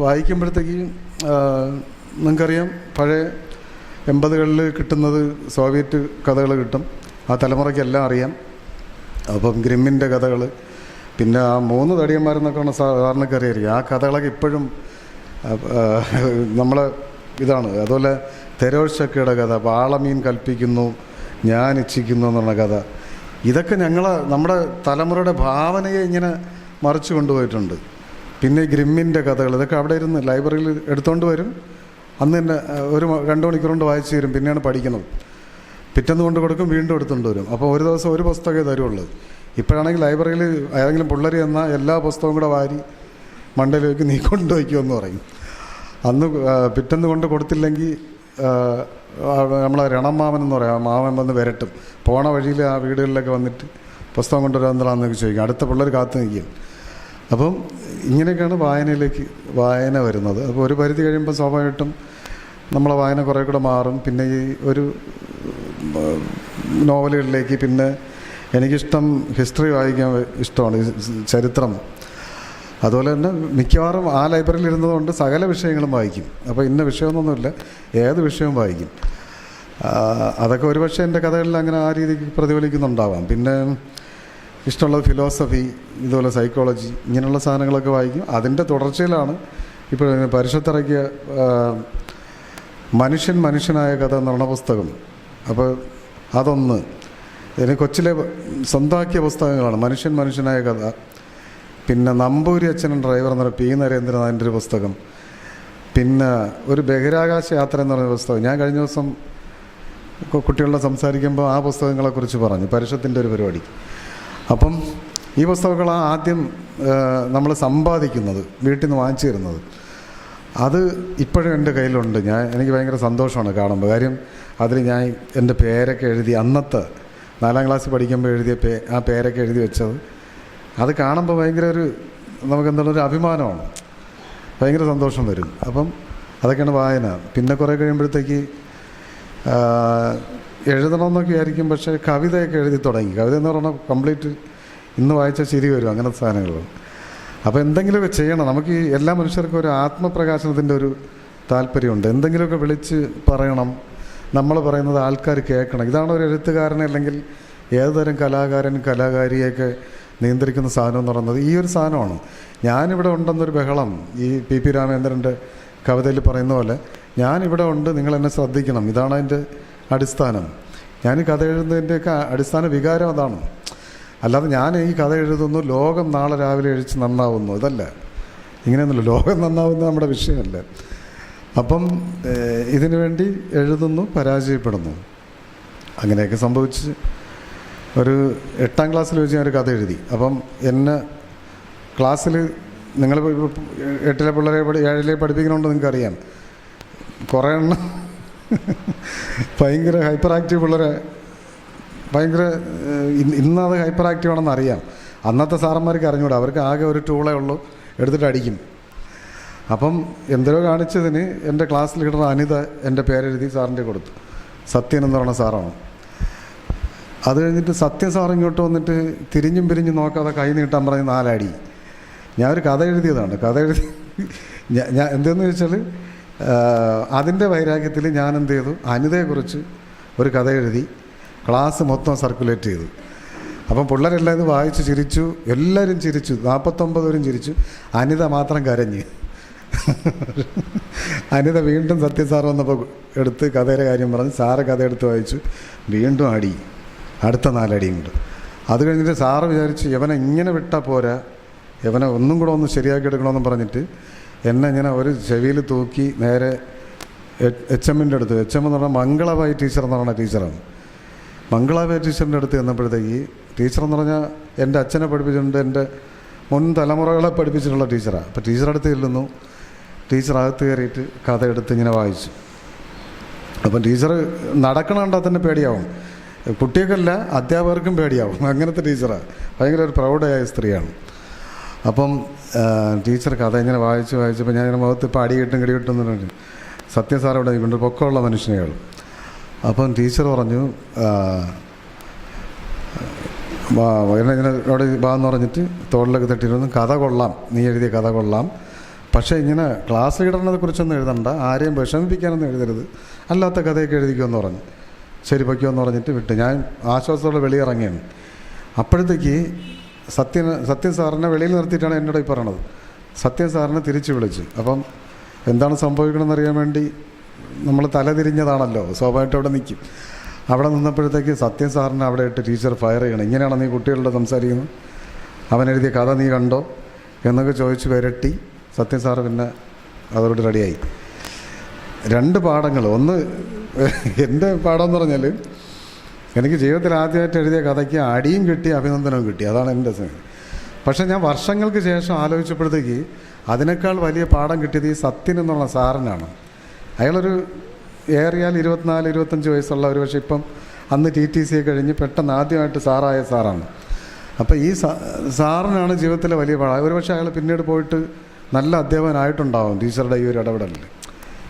വായിക്കുമ്പോഴത്തേക്ക് നിങ്ങൾക്കറിയാം, പഴയ 80കളിൽ കിട്ടുന്നത് സോവിയറ്റ് കഥകൾ കിട്ടും. ആ തലമുറയ്ക്കെല്ലാം അറിയാം. അപ്പം ഗ്രിമ്മിൻ്റെ കഥകൾ, പിന്നെ ആ 3 തടിയന്മാരെന്നൊക്കെയാണ് സാധാരണക്ക് അറിയാം. ആ കഥകളൊക്കെ ഇപ്പോഴും നമ്മളെ ഇതാണ്. അതുപോലെ തെരോഷക്കയുടെ കഥ, പാളമീൻ കൽപ്പിക്കുന്നു ഞാൻ ഇച്ഛിക്കുന്നു എന്നുള്ള കഥ, ഇതൊക്കെ നമ്മുടെ തലമുറയുടെ ഭാവനയെ ഇങ്ങനെ മറിച്ച് കൊണ്ടുപോയിട്ടുണ്ട്. പിന്നെ ഗ്രിമ്മിൻ്റെ കഥകൾ, ഇതൊക്കെ അവിടെ ഇരുന്ന് ലൈബ്രറിയിൽ എടുത്തുകൊണ്ട് വരും. അന്ന് തന്നെ ഒരു 2 മണിക്കൂർ കൊണ്ട് വായിച്ചു തരും. പിന്നെയാണ് പഠിക്കുന്നത്. പിറ്റേന്ന് കൊണ്ട് കൊടുക്കും, വീണ്ടും എടുത്തുകൊണ്ട് വരും. അപ്പോൾ ഒരു ദിവസം ഒരു പുസ്തകമേ തരുള്ളൂ. ഇപ്പോഴാണെങ്കിൽ ലൈബ്രറിയിൽ ഏതെങ്കിലും പിള്ളേർ എന്നാൽ എല്ലാ പുസ്തകവും കൂടെ വാരി മണ്ടയിലേക്ക് നീ കൊണ്ടുവയ്ക്കുമെന്ന് പറയും. അന്ന് പിറ്റേന്ന് കൊണ്ട് കൊടുത്തില്ലെങ്കിൽ നമ്മളെ രണമാമൻ എന്ന് പറയാം, മാമൻ വന്ന് വരട്ടും. പോണ വഴിയിൽ ആ വീടുകളിലൊക്കെ വന്നിട്ട് പുസ്തകം കൊണ്ടുവരാമെന്നുള്ളതെന്നൊക്കെ ചോദിക്കും. അടുത്ത പിള്ളേർ കാത്തു നിൽക്കും. അപ്പം ഇങ്ങനെയൊക്കെയാണ് വായന വരുന്നത്. അപ്പോൾ ഒരു പരിധി കഴിയുമ്പോൾ സ്വാഭാവികമായിട്ടും നമ്മളെ വായന കുറേ കൂടെ മാറും. പിന്നെ ഈ ഒരു നോവലുകളിലേക്ക്, പിന്നെ എനിക്കിഷ്ടം ഹിസ്റ്ററി വായിക്കാൻ ഇഷ്ടമാണ്, ചരിത്രം. അതുപോലെ തന്നെ മിക്കവാറും ആ ലൈബ്രറിയിൽ ഇരുന്നതുകൊണ്ട് സകല വിഷയങ്ങളും വായിക്കും. അപ്പോൾ ഇന്ന വിഷയമൊന്നുമില്ല, ഏത് വിഷയവും വായിക്കും. അതൊക്കെ ഒരുപക്ഷെ എൻ്റെ കഥകളിൽ അങ്ങനെ ആ രീതിക്ക് പ്രതിഫലിക്കുന്നുണ്ടാവാം. പിന്നെ ഇഷ്ടമുള്ളത് ഫിലോസഫി, ഇതുപോലെ സൈക്കോളജി, ഇങ്ങനെയുള്ള സാധനങ്ങളൊക്കെ വായിക്കും. അതിൻ്റെ തുടർച്ചയിലാണ് ഇപ്പോൾ പരിഷത്തിറക്കിയ മനുഷ്യനായ കഥ എന്നുള്ള പുസ്തകം. അപ്പോൾ അതൊന്ന് എനിക്ക് കൊച്ചിലെ സ്വന്തമാക്കിയ പുസ്തകങ്ങളാണ്. മനുഷ്യനായ കഥ, പിന്നെ നമ്പൂരി അച്ഛനും ഡ്രൈവർ എന്ന് പറയുന്ന പി നരേന്ദ്രനാഥിൻ്റെ ഒരു പുസ്തകം, പിന്നെ ഒരു ബഹിരാകാശ യാത്ര എന്ന് പറയുന്ന പുസ്തകം. ഞാൻ കഴിഞ്ഞ ദിവസം കുട്ടികളെ സംസാരിക്കുമ്പോൾ ആ പുസ്തകങ്ങളെക്കുറിച്ച് പറഞ്ഞു, പരിഷത്തിൻ്റെ ഒരു പരിപാടി. അപ്പം ഈ പുസ്തകങ്ങളാണ് ആദ്യം നമ്മൾ സമ്പാദിക്കുന്നത്, വീട്ടിൽ നിന്ന് വാങ്ങിച്ചു തരുന്നത്. അത് ഇപ്പോഴും എൻ്റെ കയ്യിലുണ്ട്. എനിക്ക് ഭയങ്കര സന്തോഷമാണ് കാണുമ്പോൾ. കാര്യം അതിൽ ഞാൻ എൻ്റെ പേരൊക്കെ എഴുതി, അന്നത്തെ 4ാം ക്ലാസ്സിൽ പഠിക്കുമ്പോൾ എഴുതിയ ആ പേരൊക്കെ എഴുതി വെച്ചത്, അത് കാണുമ്പോൾ ഭയങ്കര നമുക്കെന്താണ് ഒരു അഭിമാനമാണ്, ഭയങ്കര സന്തോഷം വരും. അപ്പം അതൊക്കെയാണ് വായന. പിന്നെ കുറേ കഴിയുമ്പോഴത്തേക്ക് എഴുതണമെന്നൊക്കെ ആയിരിക്കും, പക്ഷേ കവിതയൊക്കെ എഴുതി തുടങ്ങി. കവിത എന്ന് പറഞ്ഞാൽ കംപ്ലീറ്റ് ഇന്ന് വായിച്ചാൽ ശരി വരും, അങ്ങനത്തെ സാധനങ്ങൾ. അപ്പോൾ എന്തെങ്കിലുമൊക്കെ ചെയ്യണം. നമുക്ക് എല്ലാ മനുഷ്യർക്കും ഒരു ആത്മപ്രകാശനത്തിൻ്റെ ഒരു താല്പര്യമുണ്ട്. എന്തെങ്കിലുമൊക്കെ വിളിച്ച് പറയണം, നമ്മൾ പറയുന്നത് ആൾക്കാർ കേൾക്കണം. ഇതാണ് ഒരു എഴുത്തുകാരനെ അല്ലെങ്കിൽ ഏതുതരം കലാകാരൻ കലാകാരിയൊക്കെ നിയന്ത്രിക്കുന്ന സാധനം എന്ന് പറയുന്നത് ഈ ഒരു സാധനമാണ്. ഞാനിവിടെ ഉണ്ടെന്നൊരു ബഹളം ഈ പി രാമേന്ദ്രൻ്റെ കവിതയിൽ പറയുന്ന പോലെ ഞാനിവിടെ ഉണ്ട്, നിങ്ങൾ എന്നെ ശ്രദ്ധിക്കണം, ഇതാണ് അതിൻ്റെ അടിസ്ഥാനം. ഞാൻ ഈ കഥ എഴുതുന്നതിൻ്റെയൊക്കെ അടിസ്ഥാന വികാരം അതാണ്. അല്ലാതെ ഞാൻ ഈ കഥ എഴുതുന്നു ലോകം നാളെ രാവിലെ എഴുതിച്ച് നന്നാവുന്നു, ഇതല്ല. ഇങ്ങനെയൊന്നുമില്ല, ലോകം നന്നാവുന്നത് നമ്മുടെ വിഷയമല്ല. അപ്പം ഇതിനു വേണ്ടി എഴുതുന്നു, പരാജയപ്പെടുന്നു. അങ്ങനെയൊക്കെ സംഭവിച്ച് ഒരു 8ാം ക്ലാസ്സിൽ വെച്ച് ഞാനൊരു കഥ എഴുതി. അപ്പം എന്നെ ക്ലാസ്സിൽ നിങ്ങൾ 8ലെ പിള്ളേരെ 7ലെ പഠിപ്പിക്കണമെന്ന് നിങ്ങൾക്കറിയാം, കുറേ എണ്ണം ഭയങ്കര ഹൈപ്പർ ആക്റ്റീവ് പിള്ളേരെ, ഭയങ്കര ഇന്നത് ഹൈപ്പർ ആക്റ്റീവ് ആണെന്ന് അറിയാം. അന്നത്തെ സാറന്മാർക്ക് അറിഞ്ഞൂടാ, അവർക്ക് ആകെ ഒരു ടൂളേ ഉള്ളൂ, എടുത്തിട്ട് അടിക്കും. അപ്പം എന്തോ കാണിച്ചതിന് എൻ്റെ ക്ലാസ് ലീഡർ അനിത എൻ്റെ പേരെഴുതി സാറിൻ്റെ കൊടുത്തു. സത്യൻ എന്ന് പറയുന്ന സാറാണ്. അത് കഴിഞ്ഞിട്ട് സത്യ സാർ ഇങ്ങോട്ട് വന്നിട്ട് തിരിഞ്ഞും പിരിഞ്ഞും നോക്കാതെ കൈ നീട്ടാൻ പറഞ്ഞ് 4 അടി. ഞാൻ ഒരു കഥ എഴുതിയതാണ്. കഥ എഴുതി ഞാൻ എന്തെന്ന് ചോദിച്ചാൽ അതിൻ്റെ വൈരാഗ്യത്തിൽ ഞാൻ എന്ത് ചെയ്തു, അനിതയെക്കുറിച്ച് ഒരു കഥ എഴുതി ക്ലാസ് മൊത്തം സർക്കുലേറ്റ് ചെയ്തു. അപ്പം പിള്ളേരെല്ലാം ഇത് വായിച്ച് ചിരിച്ചു, എല്ലാവരും ചിരിച്ചു, 49 പേരും ചിരിച്ചു, അനിത മാത്രം കരഞ്ഞ്. അനിത വീണ്ടും സത്യ സാർ വന്നപ്പോൾ എടുത്ത് കഥയുടെ കാര്യം പറഞ്ഞ് സാറ് കഥ എടുത്ത് വായിച്ചു, വീണ്ടും അടി, അടുത്ത 4 അടിയും കൊണ്ട്. അത് കഴിഞ്ഞിട്ട് സാറ് വിചാരിച്ച് ഇവനെ ഇങ്ങനെ വിട്ടാൽ പോരാ, ഇവനെ ഒന്നും കൂടെ ഒന്ന് ശരിയാക്കി എടുക്കണമെന്ന് പറഞ്ഞിട്ട് എന്നെ ഇങ്ങനെ ഒരു ചെവിയിൽ തൂക്കി നേരെ HMൻ്റെ അടുത്ത്, HM എന്ന് പറഞ്ഞാൽ മംഗളബായി ടീച്ചർ എന്ന് പറയുന്ന ടീച്ചറാണ്. മംഗളബായി ടീച്ചറിൻ്റെ അടുത്ത് ചെന്നപ്പോഴത്തേക്ക് ടീച്ചർ എന്ന് പറഞ്ഞാൽ എൻ്റെ അച്ഛനെ പഠിപ്പിച്ചിട്ടുണ്ട്, എൻ്റെ മുൻ തലമുറകളെ പഠിപ്പിച്ചിട്ടുള്ള ടീച്ചറാണ്. അപ്പോൾ ടീച്ചറുടെ അടുത്ത് ചെല്ലുന്നു. ടീച്ചർ അകത്ത് കയറിയിട്ട് കഥ എടുത്ത് ഇങ്ങനെ വായിച്ചു. അപ്പം ടീച്ചർ നടക്കണ കണ്ടാൽ തന്നെ പേടിയാവും, കുട്ടികൾക്കല്ല അധ്യാപകർക്കും പേടിയാവും. അങ്ങനത്തെ ടീച്ചറാണ്, ഭയങ്കര ഒരു പ്രൗഢയായ സ്ത്രീയാണ്. അപ്പം ടീച്ചർ കഥ ഇങ്ങനെ വായിച്ചപ്പോൾ ഞാൻ ഇങ്ങനെ മുഖത്ത് ഇപ്പോൾ അടി കിട്ടും കിടി കിട്ടും എന്ന് പറഞ്ഞു. സത്യ സാർ ഇവിടെ കൊണ്ട് പൊക്കമുള്ള മനുഷ്യനെകൾ. അപ്പം ടീച്ചർ പറഞ്ഞു ഇങ്ങനെ അവിടെ വാന്ന് പറഞ്ഞിട്ട് തോളിലൊക്കെ തട്ടിയിരുന്നു, കഥ കൊള്ളാം, നീ എഴുതിയ കഥ കൊള്ളാം, പക്ഷേ ഇങ്ങനെ ക്ലാസ് ലീഡറിനെ കുറിച്ചൊന്നും എഴുതണ്ട, ആരെയും വിഷമിപ്പിക്കാനൊന്നും എഴുതരുത്, അല്ലാത്ത കഥയൊക്കെ എഴുതിക്കുമെന്ന് പറഞ്ഞു. ശരി പൊയ്ക്കുമെന്ന് പറഞ്ഞിട്ട് വിട്ട് ഞാൻ ആശ്വാസത്തോടെ വെളിയിറങ്ങിയാണ്. അപ്പോഴത്തേക്ക് സത്യൻ സാറിനെ വെളിയിൽ നിർത്തിയിട്ടാണ് എന്നോട് ഈ പറയണത്. സത്യൻ സാറിനെ തിരിച്ച് വിളിച്ചു. അപ്പം എന്താണ് സംഭവിക്കണമെന്ന് അറിയാൻ വേണ്ടി നമ്മൾ തല തിരിഞ്ഞതാണല്ലോ, സ്വാഭാവികമായിട്ട് അവിടെ നിൽക്കും. അവിടെ നിന്നപ്പോഴത്തേക്ക് സത്യൻ സാറിനെ അവിടെ ഇട്ട് ടീച്ചർ ഫയർ ചെയ്യണം. ഇങ്ങനെയാണ് നീ കുട്ടികളുടെ സംസാരിക്കുന്നത്, അവൻ എഴുതിയ കഥ നീ കണ്ടോ എന്നൊക്കെ ചോദിച്ച് വരട്ടി. സത്യൻ സാറ് പിന്നെ അതോട് റെഡിയായി. 2 പാഠങ്ങൾ. ഒന്ന് എൻ്റെ പാഠം എന്ന് പറഞ്ഞാൽ എനിക്ക് ജീവിതത്തിൽ ആദ്യമായിട്ട് എഴുതിയ കഥയ്ക്ക് അടിയും കിട്ടി, അഭിനന്ദനവും കിട്ടി. അതാണ് എൻ്റെ സംഗതി. പക്ഷേ ഞാൻ വർഷങ്ങൾക്ക് ശേഷം ആലോചിച്ചപ്പോഴത്തേക്ക് അതിനേക്കാൾ വലിയ പാഠം കിട്ടിയത് ഈ സത്യൻ എന്നുള്ള സാറിനാണ്. അയാളൊരു ഏറിയാൽ 24-25 വയസ്സുള്ള ഒരു, പക്ഷേ ഇപ്പം അന്ന് TTC കഴിഞ്ഞ് പെട്ടെന്ന് ആദ്യമായിട്ട് സാറായ സാറാണ്. അപ്പോൾ ഈ സാറിനാണ് ജീവിതത്തിലെ വലിയ പാഠം. ഒരു പക്ഷേ അയാൾ പിന്നീട് പോയിട്ട് നല്ല അധ്യാപകനായിട്ടുണ്ടാവും ടീച്ചറുടെ ഈ ഒരു ഇടപെടലിൽ.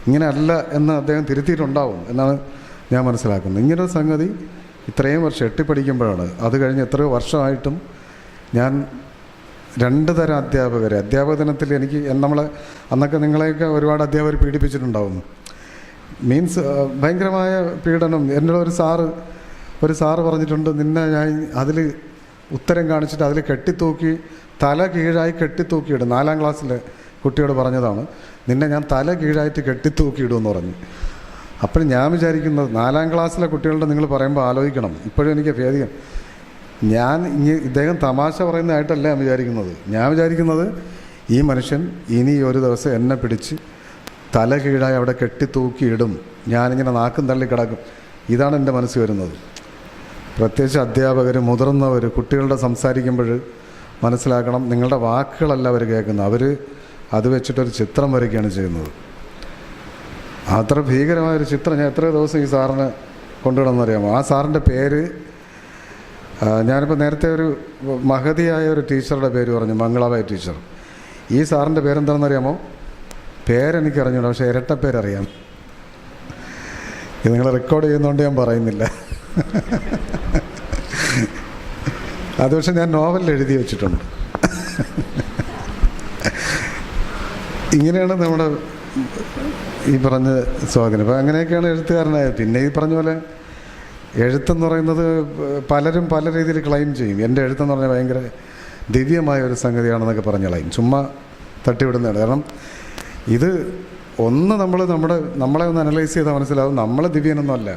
ഇങ്ങനെ അല്ല എന്ന് അദ്ദേഹം തിരുത്തിയിട്ടുണ്ടാവും എന്നാണ് ഞാൻ മനസ്സിലാക്കുന്നത്. ഇങ്ങനൊരു സംഗതി ഇത്രയും വർഷം 8 പഠിക്കുമ്പോഴാണ്. അത് കഴിഞ്ഞ് എത്രയോ വർഷമായിട്ടും ഞാൻ 2 തരം അധ്യാപക ദിനത്തിൽ എനിക്ക് നമ്മളെ അന്നൊക്കെ നിങ്ങളെയൊക്കെ ഒരുപാട് അധ്യാപകർ പീഡിപ്പിച്ചിട്ടുണ്ടാവും. മീൻസ് ഭയങ്കരമായ പീഡനം. എന്നോട് ഒരു സാറ് പറഞ്ഞിട്ടുണ്ട്, നിന്നെ ഞാൻ അതിൽ ഉത്തരം കാണിച്ചിട്ട് അതിൽ കെട്ടിത്തൂക്കി തല കീഴായി കെട്ടിത്തൂക്കിയിടും. 4ാം ക്ലാസ്സിലെ കുട്ടിയോട് പറഞ്ഞതാണ്, നിന്നെ ഞാൻ തല കീഴായിട്ട് കെട്ടിത്തൂക്കിയിടുമെന്ന് പറഞ്ഞു. അപ്പോൾ ഞാൻ വിചാരിക്കുന്നത് 4ാം ക്ലാസ്സിലെ കുട്ടികളുടെ നിങ്ങൾ പറയുമ്പോൾ ആലോചിക്കണം. ഇപ്പോഴും എനിക്ക് ഭേദിക്കാം. ഇദ്ദേഹം തമാശ പറയുന്നതായിട്ടല്ല ഞാൻ വിചാരിക്കുന്നത്. ഞാൻ വിചാരിക്കുന്നത് ഈ മനുഷ്യൻ ഇനി ഒരു ദിവസം എന്നെ പിടിച്ച് തല കീഴായി അവിടെ കെട്ടിത്തൂക്കിയിടും, ഞാനിങ്ങനെ നാക്കും തള്ളി കിടക്കും. ഇതാണ് എൻ്റെ മനസ്സിൽ വരുന്നത്. പ്രത്യേകിച്ച് അധ്യാപകർ, മുതിർന്നവർ കുട്ടികളുടെ സംസാരിക്കുമ്പോൾ മനസ്സിലാക്കണം, നിങ്ങളുടെ വാക്കുകളല്ല അവർ കേൾക്കുന്നത്, അവർ അത് വെച്ചിട്ടൊരു ചിത്രം വരയ്ക്കുകയാണ് ചെയ്യുന്നത്. അത്ര ഭീകരമായൊരു ചിത്രം ഞാൻ എത്രയോ ദിവസം ഈ സാറിന് കൊണ്ടുവിടണമെന്നറിയാമോ. ആ സാറിൻ്റെ പേര് ഞാനിപ്പോൾ നേരത്തെ ഒരു മഹതിയായ ഒരു ടീച്ചറുടെ പേര് പറഞ്ഞു, മംഗളബായി ടീച്ചർ. ഈ സാറിൻ്റെ പേരെന്താണെന്നറിയാമോ? പേരെനിക്ക് അറിഞ്ഞൂടാ, പക്ഷേ ഇരട്ടപ്പേരറിയാം. ഇത് നിങ്ങൾ റെക്കോർഡ് ചെയ്യുന്നതുകൊണ്ട് ഞാൻ പറയുന്നില്ല. അത് പക്ഷെ ഞാൻ നോവലിൽ എഴുതി വെച്ചിട്ടുണ്ട്. ഇങ്ങനെയാണ് നമ്മുടെ ഈ പറഞ്ഞ സ്വാധീനം. അപ്പോൾ അങ്ങനെയൊക്കെയാണ് എഴുത്തുകാരനായത്. പിന്നെ ഈ പറഞ്ഞ പോലെ എഴുത്തെന്ന് പറയുന്നത് പലരും പല രീതിയിൽ ക്ലെയിം ചെയ്യും. എൻ്റെ എഴുത്തെന്ന് പറഞ്ഞാൽ ഭയങ്കര ദിവ്യമായ ഒരു സംഗതിയാണെന്നൊക്കെ പറഞ്ഞളയും. ചുമ്മാ തട്ടിവിടുന്നതാണ്. കാരണം ഇത് ഒന്ന് നമ്മളെ ഒന്ന് അനലൈസ് ചെയ്താൽ മനസ്സിലാവും, നമ്മൾ ദിവ്യനൊന്നുമല്ല,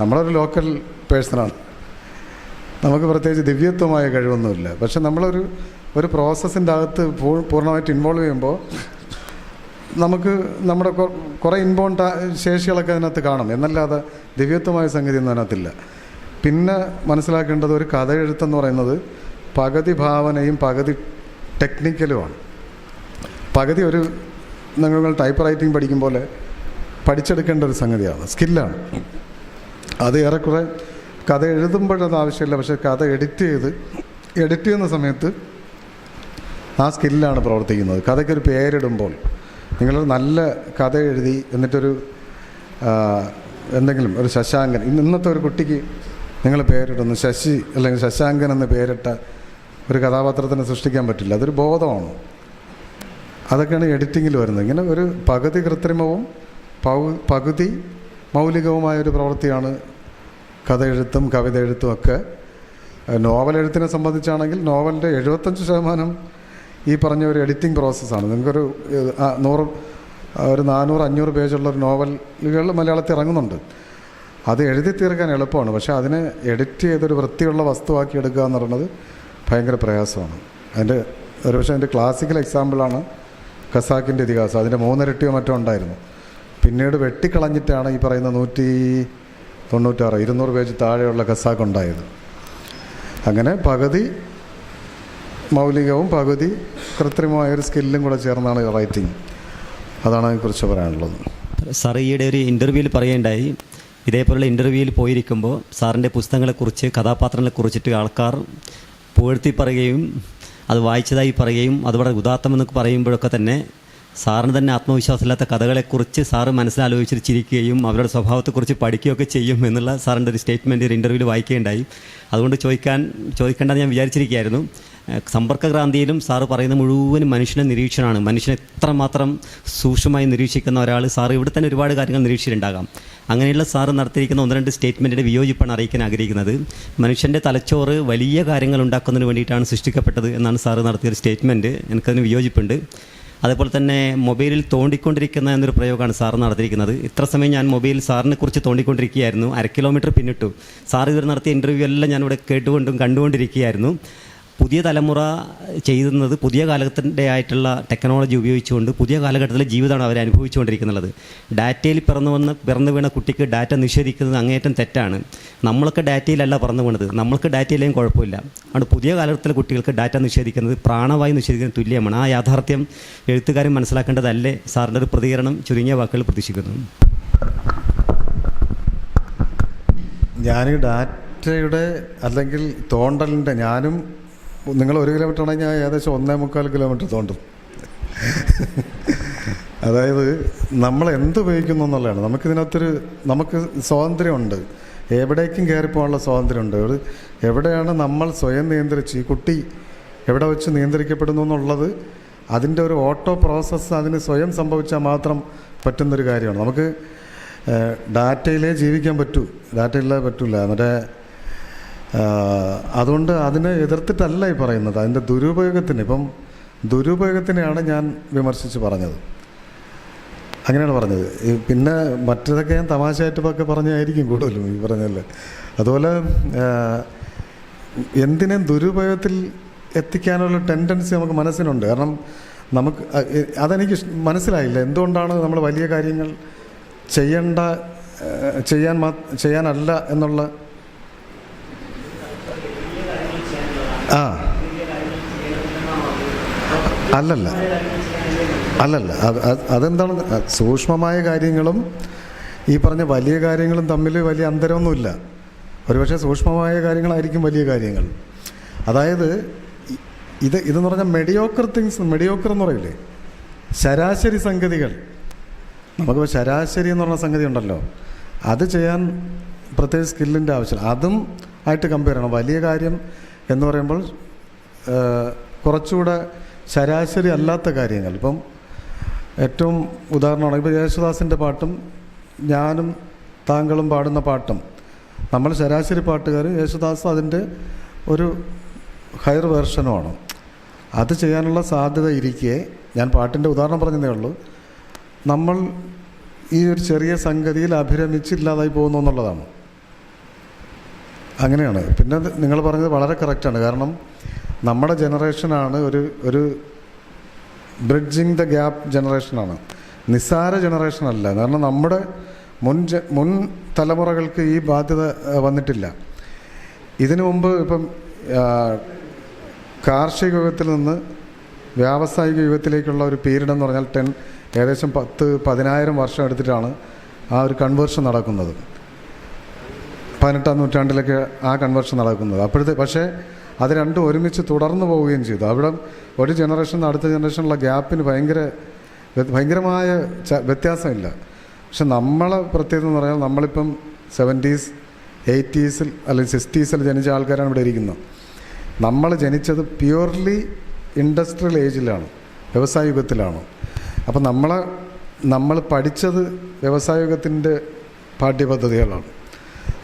നമ്മളൊരു ലോക്കൽ പേഴ്സണാണ്. നമുക്ക് പ്രത്യേകിച്ച് ദിവ്യത്വമായ കഴിവൊന്നുമില്ല. പക്ഷെ ഒരു പ്രോസസ്സിൻ്റെ അകത്ത് പൂർണ്ണമായിട്ട് ഇൻവോൾവ് ചെയ്യുമ്പോൾ നമുക്ക് നമ്മുടെ കുറേ ഇൻബോൺ ശേഷികളൊക്കെ അതിനകത്ത് കാണും. എന്നല്ലാതെ ദിവ്യത്വമായ സംഗതിയൊന്നും അതിനകത്തില്ല. പിന്നെ മനസ്സിലാക്കേണ്ടത്, ഒരു കഥ എഴുത്തെന്ന് പറയുന്നത് പകുതി ഭാവനയും പകുതി ടെക്നിക്കലുമാണ്. പകുതി നിങ്ങൾ ടൈപ്പ് റൈറ്റിംഗ് പഠിക്കും പോലെ പഠിച്ചെടുക്കേണ്ട ഒരു സംഗതിയാണ്, സ്കില്ലാണ്. അത് ഏറെക്കുറെ കഥ എഴുതുമ്പോഴത് ആവശ്യമില്ല. പക്ഷേ കഥ എഡിറ്റ് ചെയ്യുന്ന സമയത്ത് ആ സ്കില്ലാണ് പ്രവർത്തിക്കുന്നത്. കഥയ്ക്കൊരു പേരിടുമ്പോൾ, നിങ്ങളൊരു നല്ല കഥ എഴുതി എന്നിട്ടൊരു എന്തെങ്കിലും ഒരു ശശാങ്കൻ, ഇന്നത്തെ ഒരു കുട്ടിക്ക് നിങ്ങൾ പേരിടുന്നു ശശി അല്ലെങ്കിൽ ശശാങ്കൻ എന്ന് പേരിട്ട ഒരു കഥാപാത്രത്തിനെ സൃഷ്ടിക്കാൻ പറ്റില്ല. അതൊരു ബോധമാണ്. അതൊക്കെയാണ് എഡിറ്റിങ്ങിൽ വരുന്നത്. ഇങ്ങനെ ഒരു പകുതി കൃത്രിമവും പകുതി മൗലികവുമായൊരു പ്രവൃത്തിയാണ് കഥ എഴുത്തും കവിത എഴുത്തും ഒക്കെ. നോവൽ എഴുത്തിനെ സംബന്ധിച്ചാണെങ്കിൽ നോവലിൻ്റെ 75% ഈ പറഞ്ഞ ഒരു എഡിറ്റിംഗ് പ്രോസസ്സാണ്. നിങ്ങൾക്കൊരു 400-500 പേജുള്ള ഒരു നോവലുകൾ മലയാളത്തിൽ ഇറങ്ങുന്നുണ്ട്. അത് എഴുതി തീർക്കാൻ എളുപ്പമാണ്. പക്ഷേ അതിനെ എഡിറ്റ് ചെയ്തൊരു വൃത്തിയുള്ള വസ്തുവാക്കി എടുക്കുക എന്ന് പറയുന്നത് ഭയങ്കര പ്രയാസമാണ്. അതിൻ്റെ ക്ലാസിക്കൽ എക്സാമ്പിളാണ് ഖസാക്കിൻ്റെ ഇതിഹാസം. അതിൻ്റെ 3 ഇരട്ടിയോ മറ്റോ ഉണ്ടായിരുന്നു. പിന്നീട് വെട്ടിക്കളഞ്ഞിട്ടാണ് ഈ പറയുന്ന 196-200 പേജ് താഴെയുള്ള ഖസാക്ക് ഉണ്ടായത്. അങ്ങനെ പകുതി മൗലികവും പകുതി കൃത്രിമമായൊരു സ്കില്ലും കൂടെ ചേർന്നാണ് റൈറ്റിംഗ്. അതാണ് അതിനെക്കുറിച്ച് പറയാനുള്ളത്. സാർ ഈയിടെ ഒരു ഇൻ്റർവ്യൂവിൽ പറയുകയുണ്ടായി, ഇതേപോലുള്ള ഇൻ്റർവ്യൂവിൽ പോയിരിക്കുമ്പോൾ സാറിൻ്റെ പുസ്തകങ്ങളെക്കുറിച്ച്, കഥാപാത്രങ്ങളെക്കുറിച്ചിട്ട് ആൾക്കാർ പുകഴ്ത്തി പറയുകയും അത് വായിച്ചതായി പറയുകയും അതുപോലെ ഉദാത്തമെന്നൊക്കെ പറയുമ്പോഴൊക്കെ തന്നെ സാറിന് തന്നെ ആത്മവിശ്വാസമില്ലാത്ത കഥകളെക്കുറിച്ച് സാറ് മനസ്സിലാലോചിച്ചിട്ട് ചിരിക്കുകയും അവരുടെ സ്വഭാവത്തെക്കുറിച്ച് പഠിക്കുകയൊക്കെ ചെയ്യും എന്നുള്ള സാറിൻ്റെ ഒരു സ്റ്റേറ്റ്മെൻറ്റ് ഒരു ഇൻ്റർവ്യൂവിൽ വായിക്കുകയുണ്ടായി. അതുകൊണ്ട് ചോദിക്കേണ്ടത് ഞാൻ വിചാരിച്ചിരിക്കുകയായിരുന്നു. സമ്പർക്കക്രാന്തിയിലും സാറ് പറയുന്ന മുഴുവനും മനുഷ്യൻ്റെ നിരീക്ഷണമാണ്. മനുഷ്യനെ എത്രമാത്രം സൂക്ഷ്മമായി നിരീക്ഷിക്കുന്ന ഒരാൾ സാറ് ഇവിടെ തന്നെ ഒരുപാട് കാര്യങ്ങൾ നിരീക്ഷിച്ചിട്ടുണ്ടാകാം. അങ്ങനെയുള്ള സാറ് നടത്തിയിരിക്കുന്ന 1-2 സ്റ്റേറ്റ്മെൻറ്റിൻ്റെ വിയോജിപ്പാണ് അറിയിക്കാൻ ആഗ്രഹിക്കുന്നത്. മനുഷ്യൻ്റെ തലച്ചോറ് വലിയ കാര്യങ്ങൾ ഉണ്ടാക്കുന്നതിന് വേണ്ടിയിട്ടാണ് സൃഷ്ടിക്കപ്പെട്ടത് എന്നാണ് സാറ് നടത്തിയൊരു സ്റ്റേറ്റ്മെൻറ്റ്. എനിക്കതിന് വിയോജിപ്പുണ്ട്. അതേപോലെ തന്നെ മൊബൈലിൽ തോണ്ടിക്കൊണ്ടിരിക്കുന്ന എന്നൊരു പ്രയോഗമാണ് സാറ് നടത്തിയിരിക്കുന്നത്. ഇത്ര സമയം ഞാൻ മൊബൈൽ സാറിനെ കുറിച്ച് തോണ്ടിക്കൊണ്ടിരിക്കുകയായിരുന്നു. 1/2 കിലോമീറ്റർ പിന്നിട്ടു. സാർ ഇതുവരെ നടത്തിയ ഇൻ്റർവ്യൂ എല്ലാം ഞാനിവിടെ കണ്ടുകൊണ്ടിരിക്കുകയായിരുന്നു. പുതിയ തലമുറ ചെയ്യുന്നത് പുതിയ കാലത്തിൻ്റെ ആയിട്ടുള്ള ടെക്നോളജി ഉപയോഗിച്ചുകൊണ്ട് പുതിയ കാലഘട്ടത്തിലെ ജീവിതമാണ് അവർ അനുഭവിച്ചുകൊണ്ടിരിക്കുന്നത്. ഡാറ്റയിൽ പിറന്നു വീണ കുട്ടിക്ക് ഡാറ്റ നിഷേധിക്കുന്നത് അങ്ങേയറ്റം തെറ്റാണ്. നമ്മളൊക്കെ ഡാറ്റയിലല്ല പിറന്നു വീണത്, നമ്മൾക്ക് ഡാറ്റയിലേയും കുഴപ്പമില്ല. അതുകൊണ്ട് പുതിയ കാലഘട്ടത്തിലെ കുട്ടികൾക്ക് ഡാറ്റ നിഷേധിക്കുന്നത് പ്രാണവായു നിഷേധിക്കുന്നത് തുല്യമാണ്. ആ യാഥാർത്ഥ്യം എഴുത്തുകാരൻ മനസ്സിലാക്കേണ്ടതല്ലേ? സാറിൻ്റെ ഒരു പ്രതികരണം ചുരുങ്ങിയ വാക്കുകൾ പ്രതീക്ഷിക്കുന്നു. ഞാൻ ഡാറ്റയുടെ അല്ലെങ്കിൽ തോണ്ടലിൻ്റെ നിങ്ങൾ 1 കിലോമീറ്റർ ആണെങ്കിൽ ഞാൻ ഏകദേശം 1.25 കിലോമീറ്റർ തോണ്ടും. അതായത് നമ്മൾ എന്തുപയോഗിക്കുന്നു എന്നുള്ളതാണ്. നമുക്ക് സ്വാതന്ത്ര്യമുണ്ട്, എവിടേക്കും കയറിപ്പോകാനുള്ള സ്വാതന്ത്ര്യമുണ്ട്. എവിടെയാണ് നമ്മൾ സ്വയം ഈ കുട്ടി എവിടെ വെച്ച് നിയന്ത്രിക്കപ്പെടുന്നു എന്നുള്ളത് അതിൻ്റെ ഒരു ഓട്ടോ പ്രോസസ്സ് അതിന് സ്വയം സംഭവിച്ചാൽ മാത്രം പറ്റുന്നൊരു കാര്യമാണ്. നമുക്ക് ഡാറ്റയിലേ ജീവിക്കാൻ ഡാറ്റയില്ലാതെ പറ്റില്ല. അതുകൊണ്ട് അതിനെ എതിർത്തിട്ടല്ല ഈ പറയുന്നത്. അതിൻ്റെ ദുരുപയോഗത്തിനെയാണ് ഞാൻ വിമർശിച്ച് പറഞ്ഞത്. അങ്ങനെയാണ് പറഞ്ഞത്. പിന്നെ മറ്റതൊക്കെ ഞാൻ തമാശയായിട്ടൊക്കെ പറഞ്ഞായിരിക്കും കൂടുതലും ഈ പറഞ്ഞല്ലേ. അതുപോലെ എന്തിനേയും ദുരുപയോഗത്തിൽ എത്തിക്കാനുള്ള ടെൻഡൻസി നമുക്ക് മനസ്സിനുണ്ട്. കാരണം അതെനിക്ക് മനസ്സിലായില്ല. എന്തുകൊണ്ടാണ് നമ്മൾ വലിയ കാര്യങ്ങൾ ചെയ്യാനല്ല എന്നുള്ള അല്ലല്ല അതെന്താണ്, സൂക്ഷ്മമായ കാര്യങ്ങളും ഈ പറഞ്ഞ വലിയ കാര്യങ്ങളും തമ്മിൽ വലിയ അന്തരമൊന്നുമില്ല. ഒരുപക്ഷെ സൂക്ഷ്മമായ കാര്യങ്ങളായിരിക്കും വലിയ കാര്യങ്ങൾ. അതായത് ഇതെന്ന് പറഞ്ഞാൽ മെഡിയോക്കർ എന്ന് പറയില്ലേ, ശരാശരി സംഗതികൾ. നമുക്കിപ്പോൾ ശരാശരി എന്ന് പറഞ്ഞ സംഗതി ഉണ്ടല്ലോ, അത് ചെയ്യാൻ പ്രത്യേക സ്കില്ലിൻ്റെ ആവശ്യം. അതും ആയിട്ട് കമ്പയർ ചെയ്യണം. വലിയ കാര്യം എന്ന് പറയുമ്പോൾ കുറച്ചുകൂടെ ശരാശരി അല്ലാത്ത കാര്യങ്ങൾ. ഇപ്പം ഏറ്റവും ഉദാഹരണമാണ് ഇപ്പോൾ യേശുദാസിൻ്റെ പാട്ടും ഞാനും താങ്കളും പാടുന്ന പാട്ടും. നമ്മൾ ശരാശരി പാട്ടുകാർ, യേശുദാസ് അതിൻ്റെ ഒരു ഹയർ വേർഷനുമാണ്. അത് ചെയ്യാനുള്ള സാധ്യത ഇരിക്കെ, ഞാൻ പാട്ടിൻ്റെ ഉദാഹരണം പറഞ്ഞതേ ഉള്ളൂ, നമ്മൾ ഈ ഒരു ചെറിയ സംഗതിയിൽ അഭിരമിച്ചില്ലാതായി പോകുന്നു എന്നുള്ളതാണ്. അങ്ങനെയാണ്. പിന്നെ നിങ്ങൾ പറഞ്ഞത് വളരെ കറക്റ്റാണ്. കാരണം നമ്മുടെ ജനറേഷനാണ് ഒരു ബ്രിഡ്ജിങ് ദ ഗ്യാപ്പ് ജനറേഷനാണ്, നിസ്സാര ജനറേഷനല്ല. കാരണം നമ്മുടെ മുൻ തലമുറകൾക്ക് ഈ ബാധ്യത വന്നിട്ടില്ല. ഇതിനു മുമ്പ് ഇപ്പം കാർഷിക യുഗത്തിൽ നിന്ന് വ്യാവസായിക യുഗത്തിലേക്കുള്ള ഒരു പീരീഡ് എന്ന് പറഞ്ഞാൽ ഏകദേശം 10,000 വർഷം എടുത്തിട്ടാണ് ആ ഒരു കൺവേർഷൻ നടക്കുന്നത്. 18-ാം നൂറ്റാണ്ടിലൊക്കെ ആ കൺവേർഷൻ നടക്കുന്നത്. പക്ഷേ അത് രണ്ടും ഒരുമിച്ച് തുടർന്നു പോവുകയും ചെയ്തു. അവിടെ ഒരു ജനറേഷൻ അടുത്ത ജനറേഷനുള്ള ഗ്യാപ്പിന് ഭയങ്കരമായ വ്യത്യാസമില്ല. പക്ഷെ നമ്മളെ പ്രത്യേകത എന്ന് പറഞ്ഞാൽ നമ്മളിപ്പം 70s 80s അല്ലെങ്കിൽ 60s ജനിച്ച ആൾക്കാരാണ് ഇവിടെ ഇരിക്കുന്നത്. നമ്മൾ ജനിച്ചത് പ്യുവർലി ഇൻഡസ്ട്രിയൽ ഏജിലാണ്, വ്യവസായ യുഗത്തിലാണ്. അപ്പം നമ്മൾ പഠിച്ചത് വ്യവസായ യുഗത്തിൻ്റെ പാഠ്യപദ്ധതികളാണ്.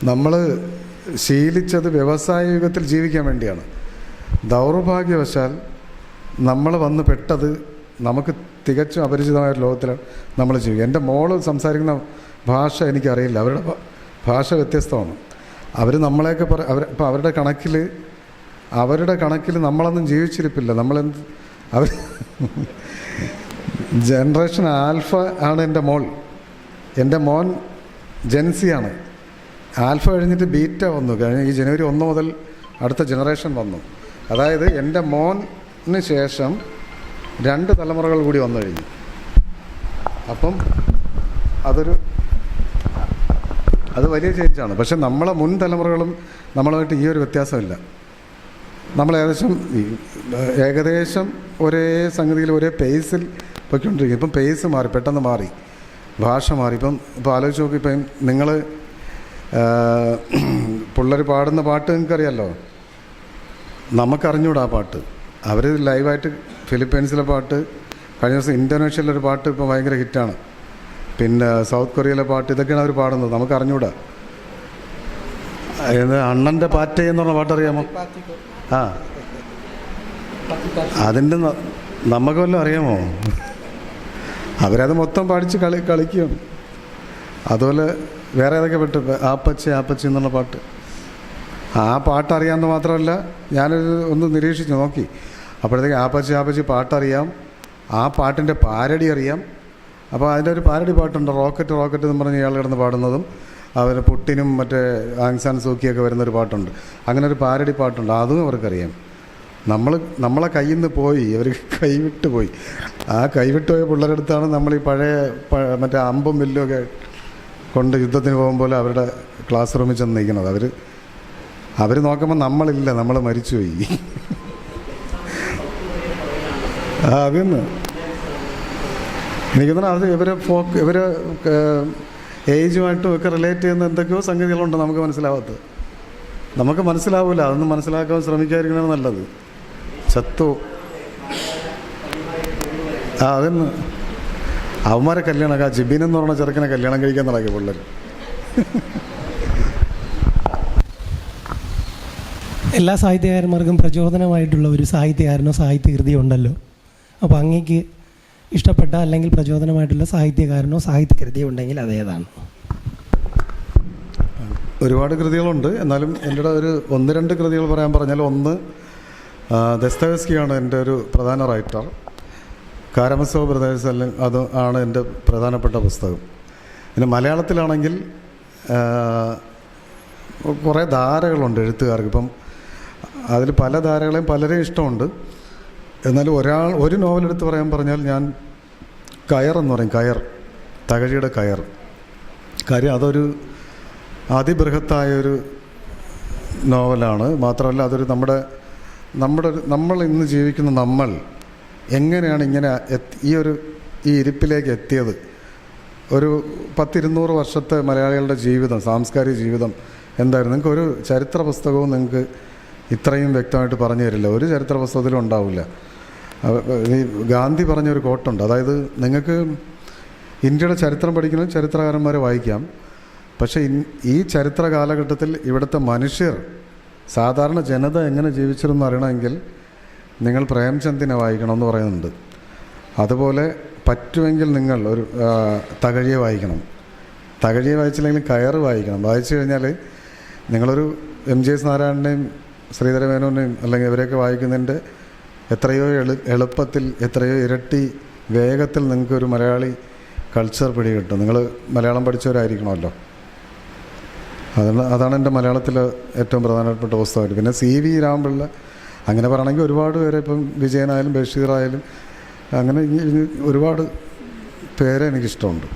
നമ്മൾ ശീലിച്ചത് വ്യവസായ യുഗത്തിൽ ജീവിക്കാൻ വേണ്ടിയാണ്. ദൗർഭാഗ്യവശാൽ നമ്മൾ വന്ന് പെട്ടത് നമുക്ക് തികച്ചും അപരിചിതമായ ഒരു ലോകത്തിലാണ് നമ്മൾ ജീവിക്കുക. എൻ്റെ മോള് സംസാരിക്കുന്ന ഭാഷ എനിക്കറിയില്ല, അവരുടെ ഭാഷ വ്യത്യസ്തമാണ്. അവർ നമ്മളെയൊക്കെ ഇപ്പം അവരുടെ കണക്കിൽ നമ്മളൊന്നും ജീവിച്ചിരിപ്പില്ല. അവർ ജനറേഷൻ ആൽഫ ആണ് എൻ്റെ മോൻ ജെൻസിയാണ്. ആൽഫ കഴിഞ്ഞിട്ട് ബീറ്റ വന്നു. ഈ ജനുവരി 1 മുതൽ അടുത്ത ജനറേഷൻ വന്നു. അതായത് എൻ്റെ മോന് ശേഷം 2 തലമുറകൾ കൂടി വന്നു കഴിഞ്ഞു. അപ്പം അത് വലിയ ചേഞ്ചാണ്. പക്ഷെ നമ്മളെ മുൻ തലമുറകളും നമ്മളുമായിട്ട് ഈ ഒരു വ്യത്യാസമില്ല. നമ്മൾ ഏകദേശം ഒരേ സംഗതിയിൽ ഒരേ പേസിൽ പൊയ്ക്കൊണ്ടിരിക്കും. ഇപ്പം പേസ് മാറി, പെട്ടെന്ന് മാറി, ഭാഷ മാറി. ഇപ്പം ആലോചിച്ച് നോക്കി, ഇപ്പം നിങ്ങൾ പിള്ളേർ പാടുന്ന പാട്ട് നിങ്ങൾക്കറിയാമല്ലോ, നമുക്കറിഞ്ഞൂടാ ആ പാട്ട്. അവർ ലൈവായിട്ട് ഫിലിപ്പൈൻസിലെ പാട്ട്, കഴിഞ്ഞ ദിവസം ഇന്തോനേഷ്യയിലൊരു പാട്ട് ഇപ്പോൾ ഭയങ്കര ഹിറ്റാണ്, പിന്നെ സൗത്ത് കൊറിയയിലെ പാട്ട്, ഇതൊക്കെയാണ് അവർ പാടുന്നത്. നമുക്കറിഞ്ഞൂടാ. അണ്ണൻ്റെ പാറ്റ എന്ന് പറഞ്ഞ പാട്ടറിയാമോ? ആ, അതിൻ്റെ നമുക്ക് വല്ലതും അറിയാമോ? അവരത് മൊത്തം പാടിച്ച് കളിക്കുകയാണ്. അതുപോലെ വേറെ ഏതൊക്കെ പാട്ട്, ആപ്പച്ചി എന്നുള്ള പാട്ട്, ആ പാട്ട് അറിയാമെന്ന് മാത്രമല്ല, ഒന്ന് നിരീക്ഷിച്ച് നോക്കി. അപ്പോഴത്തേക്ക് ആപ്പച്ചി പാട്ടറിയാം, ആ പാട്ടിൻ്റെ പാരഡി അറിയാം. അപ്പോൾ അതിൻ്റെ ഒരു പാരഡി പാട്ടുണ്ട്, റോക്കറ്റ് എന്ന് പറഞ്ഞ് ഇയാൾ കിടന്ന് പാടുന്നതും, അവന് പുട്ടിനും മറ്റേ ആങ്സാൻ സൂക്കിയൊക്കെ വരുന്നൊരു പാട്ടുണ്ട്. അങ്ങനെ ഒരു പാരഡി പാട്ടുണ്ട്, അതും അവർക്കറിയാം. നമ്മളെ കയ്യിൽ നിന്ന് പോയി, അവർ കൈവിട്ട് പോയി. ആ കൈവിട്ട് പോയ പിള്ളേരെടുത്താണ് നമ്മൾ ഈ പഴയ മറ്റേ അമ്പും വില്ലും ഒക്കെ കൊണ്ട് യുദ്ധത്തിന് പോകുമ്പോൾ അവരുടെ ക്ലാസ് റൂമിൽ ചെന്ന് നിൽക്കുന്നത്. അവർ നോക്കുമ്പോൾ നമ്മളില്ല, നമ്മൾ മരിച്ചുപോയി. അതെന്ന് എനിക്ക് തോന്നുന്നു. അത് ഇവരെ ഏജുമായിട്ടും ഒക്കെ റിലേറ്റ് ചെയ്യുന്ന എന്തൊക്കെയോ സംഗതികളുണ്ട് നമുക്ക് മനസ്സിലാവാത്തത്. നമുക്ക് മനസ്സിലാവില്ല, അതൊന്നും മനസ്സിലാക്കാൻ ശ്രമിക്കാതിരിക്കണതാണ് നല്ലത്. ചത്തു. അതെന്ന് അവന്മാരെ കല്യാണം, ജിബിൻ എന്ന് പറഞ്ഞ ചെറുക്കനെ കല്യാണം കഴിക്കാൻ നടക്കിയ പിള്ളേർ. എല്ലാ സാഹിത്യകാരന്മാർക്കും പ്രചോദനമായിട്ടുള്ള ഒരു സാഹിത്യകാരനോ സാഹിത്യകൃതിയോ ഉണ്ടല്ലോ. അപ്പോൾ അങ്ങേക്ക് ഇഷ്ടപ്പെട്ട അല്ലെങ്കിൽ പ്രചോദനമായിട്ടുള്ള സാഹിത്യകാരനോ സാഹിത്യകൃതിയോ ഉണ്ടെങ്കിൽ അതേതാണ്? ഒരുപാട് കൃതികളുണ്ട്. എന്നാലും എൻ്റെ ഒരു 1-2 കൃതികൾ പറഞ്ഞാൽ, ഒന്ന് ദസ്തയേവ്സ്കിയാണ് എൻ്റെ ഒരു പ്രധാന റൈറ്റർ. കാരമസോവ് ബ്രദേഴ്സ് അത് ആണ് എൻ്റെ പ്രധാനപ്പെട്ട പുസ്തകം. പിന്നെ മലയാളത്തിലാണെങ്കിൽ കുറേ ധാരകളുണ്ട് എഴുത്തുകാർക്ക്. ഇപ്പം അതിൽ പല ധാരകളെയും പലരെയും ഇഷ്ടമുണ്ട്. എന്നാലും ഒരു നോവലെടുത്ത് പറഞ്ഞാൽ ഞാൻ കയർ എന്ന് പറയും, തകഴിയുടെ കയർ. കാര്യം അതൊരു അതിബൃഹത്തായൊരു നോവലാണ്. മാത്രമല്ല അതൊരു നമ്മൾ ഇന്ന് ജീവിക്കുന്ന നമ്മൾ എങ്ങനെയാണ് ഇങ്ങനെ ഈ ഇരിപ്പിലേക്ക് എത്തിയത്. ഒരു 10-200 വർഷത്തെ മലയാളികളുടെ ജീവിതം, സാംസ്കാരിക ജീവിതം എന്തായിരുന്നു. നിങ്ങൾക്കൊരു ചരിത്ര പുസ്തകവും നിങ്ങൾക്ക് ഇത്രയും വ്യക്തമായിട്ട് പറഞ്ഞു തരില്ല, ഒരു ചരിത്ര പുസ്തകത്തിലും ഉണ്ടാവില്ല. ഈ ഗാന്ധി പറഞ്ഞൊരു കോട്ടുണ്ട്, അതായത് നിങ്ങൾക്ക് ഇന്ത്യയുടെ ചരിത്രം പഠിക്കുന്ന ചരിത്രകാരന്മാരെ വായിക്കാം, പക്ഷേ ഈ ചരിത്ര കാലഘട്ടത്തിൽ ഇവിടുത്തെ മനുഷ്യർ, സാധാരണ ജനത എങ്ങനെ ജീവിച്ചിരുന്നു അറിയണമെങ്കിൽ നിങ്ങൾ പ്രേംചന്ദിനെ വായിക്കണമെന്ന് പറയുന്നുണ്ട്. അതുപോലെ പറ്റുമെങ്കിൽ നിങ്ങൾ ഒരു തകഴിയെ വായിക്കണം. തകഴിയെ വായിച്ചില്ലെങ്കിൽ കയറ് വായിക്കണം. വായിച്ചു കഴിഞ്ഞാൽ നിങ്ങളൊരു MGS നാരായണനെയും ശ്രീധരമേനോനെയും അല്ലെങ്കിൽ ഇവരെയൊക്കെ വായിക്കുന്നതിൻ്റെ എത്രയോ എളുപ്പത്തിൽ എത്രയോ ഇരട്ടി വേഗത്തിൽ നിങ്ങൾക്കൊരു മലയാളി കൾച്ചർ പിടികിട്ടും. നിങ്ങൾ മലയാളം പഠിച്ചവരായിരിക്കണമല്ലോ. അതാണ് എൻ്റെ മലയാളത്തിലെ ഏറ്റവും പ്രധാനപ്പെട്ട പുസ്തകമായിട്ട്. പിന്നെ CV രാമപിള്ള, അങ്ങനെ പറയണമെങ്കിൽ ഒരുപാട് പേരെ, ഇപ്പം വിജയനായാലും ബഷീറായാലും അങ്ങനെ ഒരുപാട് പേരെ എനിക്കിഷ്ടമുണ്ട്.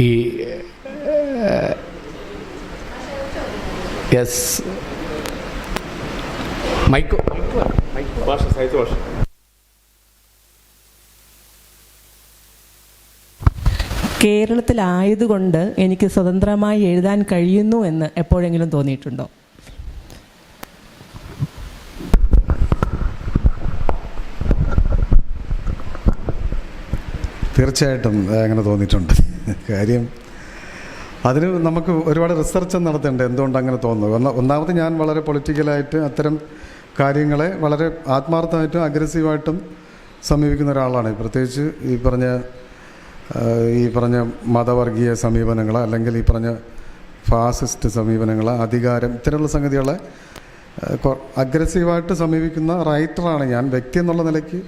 ഈ യെസ് മൈക്കോ ഭാഷ സാഹിത്യ ഭാഷ കേരളത്തിലായതുകൊണ്ട് എനിക്ക് സ്വതന്ത്രമായി എഴുതാൻ കഴിയുന്നു എന്ന് എപ്പോഴെങ്കിലും തോന്നിയിട്ടുണ്ടോ? തീർച്ചയായിട്ടും അങ്ങനെ തോന്നിയിട്ടുണ്ട്. കാര്യം അതിന് നമുക്ക് ഒരുപാട് റിസർച്ച് നടത്തേണ്ട എന്തുകൊണ്ട് അങ്ങനെ തോന്നുന്നു. ഒന്നാമത് ഞാൻ വളരെ പൊളിറ്റിക്കലായിട്ട് അത്തരം കാര്യങ്ങളെ വളരെ ആത്മാർത്ഥമായിട്ടും അഗ്രസീവായിട്ടും സമീപിക്കുന്ന ഒരാളാണ്. പ്രത്യേകിച്ച് ഈ പറഞ്ഞ മതവർഗീയ സമീപനങ്ങൾ, അല്ലെങ്കിൽ ഈ പറഞ്ഞ ഫാസിസ്റ്റ് സമീപനങ്ങൾ, അധികാരം, ഇത്തരമുള്ള സംഗതികളെ അഗ്രസീവായിട്ട് സമീപിക്കുന്ന റൈറ്ററാണ് ഞാൻ. വ്യക്തി എന്നുള്ള നിലയ്ക്ക്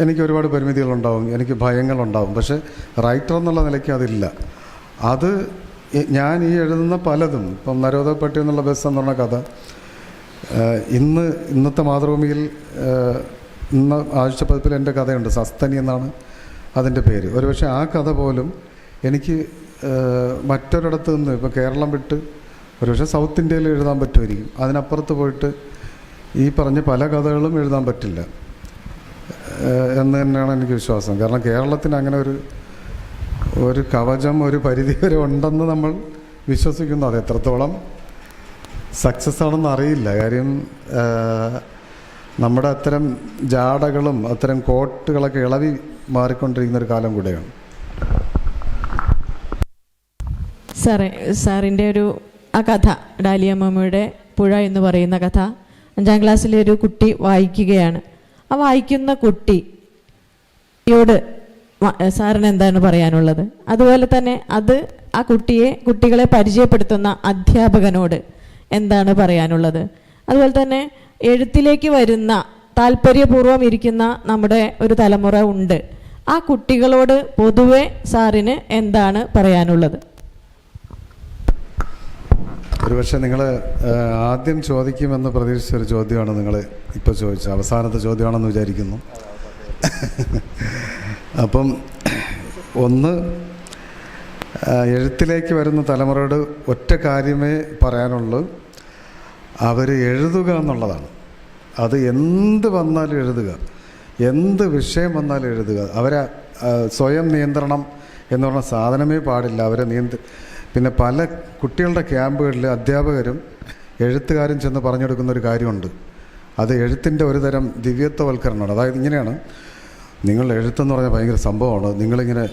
എനിക്ക് ഒരുപാട് പരിമിതികളുണ്ടാവും, എനിക്ക് ഭയങ്ങളുണ്ടാവും. പക്ഷേ റൈറ്റർ എന്നുള്ള നിലയ്ക്ക് അതില്ല. അത് ഞാൻ ഈ എഴുതുന്ന പലതും, ഇപ്പം നരോദപട്ടി എന്നുള്ള ബസ് എന്ന് പറഞ്ഞ കഥ ഇന്നത്തെ മാതൃഭൂമിയിൽ ഇന്ന് ആഴ്ചപ്പതിപ്പിൽ എൻ്റെ കഥയുണ്ട്. സസ്തനി എന്നാണ് അതിൻ്റെ പേര്. ഒരുപക്ഷെ ആ കഥ പോലും എനിക്ക് മറ്റൊരിടത്ത് നിന്ന്, ഇപ്പോൾ കേരളം വിട്ട് ഒരുപക്ഷെ സൗത്ത് ഇന്ത്യയിൽ എഴുതാൻ പറ്റുമായിരിക്കും. അതിനപ്പുറത്ത് പോയിട്ട് ഈ പറഞ്ഞ പല കഥകളും എഴുതാൻ പറ്റില്ല എന്ന് തന്നെയാണ് എനിക്ക് വിശ്വാസം. കാരണം കേരളത്തിന് അങ്ങനെ ഒരു കവചം, ഒരു പരിധി വരെ ഉണ്ടെന്ന് നമ്മൾ വിശ്വസിക്കുന്നു. അത് എത്രത്തോളം സക്സസ് ആണെന്ന് അറിയില്ല. കാര്യം നമ്മുടെ അത്തരം ജാടകളും അത്തരം കോട്ടുകളൊക്കെ ഇളവി മാറിക്കൊണ്ടിരിക്കുന്നൊരു കാലം കൂടെയാണ്. സാറിൻ്റെ ആ കഥ, ഡാലിയ മമ്മയുടെ പുഴ എന്ന് പറയുന്ന കഥ 5ാം ക്ലാസ്സിലെ ഒരു കുട്ടി വായിക്കുകയാണ്. ആ വായിക്കുന്ന കുട്ടിയോട് സാറിന് എന്താണ് പറയാനുള്ളത്? അതുപോലെ തന്നെ ആ കുട്ടികളെ പരിചയപ്പെടുത്തുന്ന അധ്യാപകനോട് എന്താണ് പറയാനുള്ളത്? അതുപോലെ തന്നെ എഴുത്തിലേക്ക് വരുന്ന താല്പര്യപൂർവ്വം ഇരിക്കുന്ന നമ്മുടെ ഒരു തലമുറ ഉണ്ട്. ആ കുട്ടികളോട് പൊതുവെ സാറിന് എന്താണ് പറയാനുള്ളത്? ഒരുപക്ഷെ നിങ്ങൾ ആദ്യം ചോദിക്കുമെന്ന് പ്രതീക്ഷിച്ചൊരു ചോദ്യമാണ് നിങ്ങൾ ഇപ്പോൾ ചോദിച്ചത്. അവസാനത്തെ ചോദ്യമാണെന്ന് വിചാരിക്കുന്നു. അപ്പം എഴുത്തിലേക്ക് വരുന്ന തലമുറയോട് ഒറ്റ കാര്യമേ പറയാനുള്ളൂ, അവർ എഴുതുക എന്നുള്ളതാണ്. അത് എന്ത് വന്നാലും എഴുതുക, എന്ത് വിഷയം വന്നാലും എഴുതുക. അവരെ സ്വയം നിയന്ത്രണം എന്ന് പറഞ്ഞ സാധനമേ പാടില്ല. പിന്നെ പല കുട്ടികളുടെ ക്യാമ്പുകളിൽ അധ്യാപകരും എഴുത്തുകാരും ചെന്ന് പറഞ്ഞു കൊടുക്കുന്ന ഒരു കാര്യമുണ്ട്. അത് എഴുത്തിൻ്റെ ഒരു തരം ദിവ്യത്വവൽക്കരണമാണ്. അതായത് ഇങ്ങനെയാണ്, നിങ്ങൾ എഴുത്തെന്ന് പറഞ്ഞാൽ ഭയങ്കര സംഭവമാണ്. നിങ്ങളിങ്ങനെ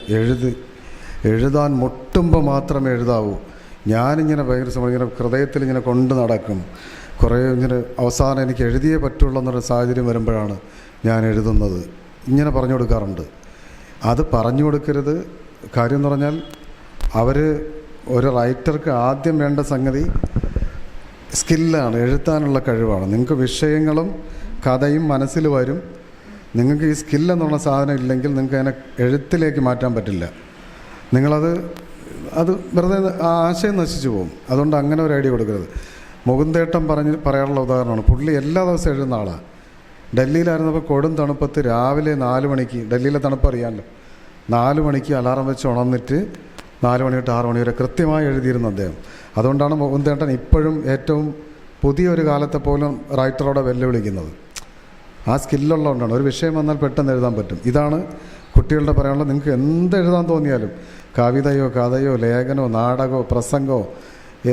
എഴുതാൻ മുട്ടുമ്പോൾ മാത്രമേ എഴുതാവൂ. ഞാനിങ്ങനെ ഭയങ്കര സംഭവം ഇങ്ങനെ ഹൃദയത്തിൽ ഇങ്ങനെ കൊണ്ട് നടക്കും. കുറേ ഇങ്ങനെ അവസാനം എനിക്ക് എഴുതിയേ പറ്റുള്ളൂ എന്നൊരു സാഹചര്യം വരുമ്പോഴാണ് ഞാൻ എഴുതുന്നത്. ഇങ്ങനെ പറഞ്ഞു കൊടുക്കാറുണ്ട്. അത് പറഞ്ഞു കൊടുക്കരുത്. കാര്യം എന്ന് പറഞ്ഞാൽ ഒരു റൈറ്റർക്ക് ആദ്യം വേണ്ട സംഗതി സ്കില്ലാണ്, എഴുതാനുള്ള കഴിവാണ്. നിങ്ങൾക്ക് വിഷയങ്ങളും കഥയും മനസ്സിൽ വരും. നിങ്ങൾക്ക് ഈ സ്കില്ലെന്നുള്ള സാധനം ഇല്ലെങ്കിൽ നിങ്ങൾക്ക് അതിനെ എഴുത്തിലേക്ക് മാറ്റാൻ പറ്റില്ല. അത് വെറുതെ ആശയം നശിച്ചു പോകും. അതുകൊണ്ട് അങ്ങനെ ഒരു ഐഡിയ കൊടുക്കരുത്. മുകുന്ദേട്ടൻ പറയാനുള്ള ഉദാഹരണമാണ്. പുള്ളി എല്ലാ ദിവസവും എഴുതുന്ന ആളാണ്. ഡൽഹിയിലായിരുന്നപ്പോൾ കൊടും തണുപ്പത്ത് രാവിലെ 4 മണിക്ക്, ഡൽഹിയിലെ തണുപ്പ് അറിയാമല്ലോ, 4 മണിക്ക് അലാറം വെച്ച് ഉണർന്നിട്ട് 4 മണി തൊട്ട് 6 മണി വരെ കൃത്യമായി എഴുതിയിരുന്നു അദ്ദേഹം. അതുകൊണ്ടാണ് മുകുന്ദേട്ടൻ ഇപ്പോഴും ഏറ്റവും പുതിയൊരു കാലത്തെ പോലും റൈറ്ററോടെ വെല്ലുവിളിക്കുന്നത്. ആ സ്കില്ലുള്ളതുകൊണ്ടാണ്. ഒരു വിഷയം വന്നാൽ പെട്ടെന്ന് എഴുതാൻ പറ്റും. ഇതാണ് കുട്ടികളുടെ പറയാനുള്ളത്. നിങ്ങൾക്ക് എന്തെഴുതാൻ തോന്നിയാലും, കവിതയോ കഥയോ ലേഖനമോ നാടകമോ പ്രസംഗമോ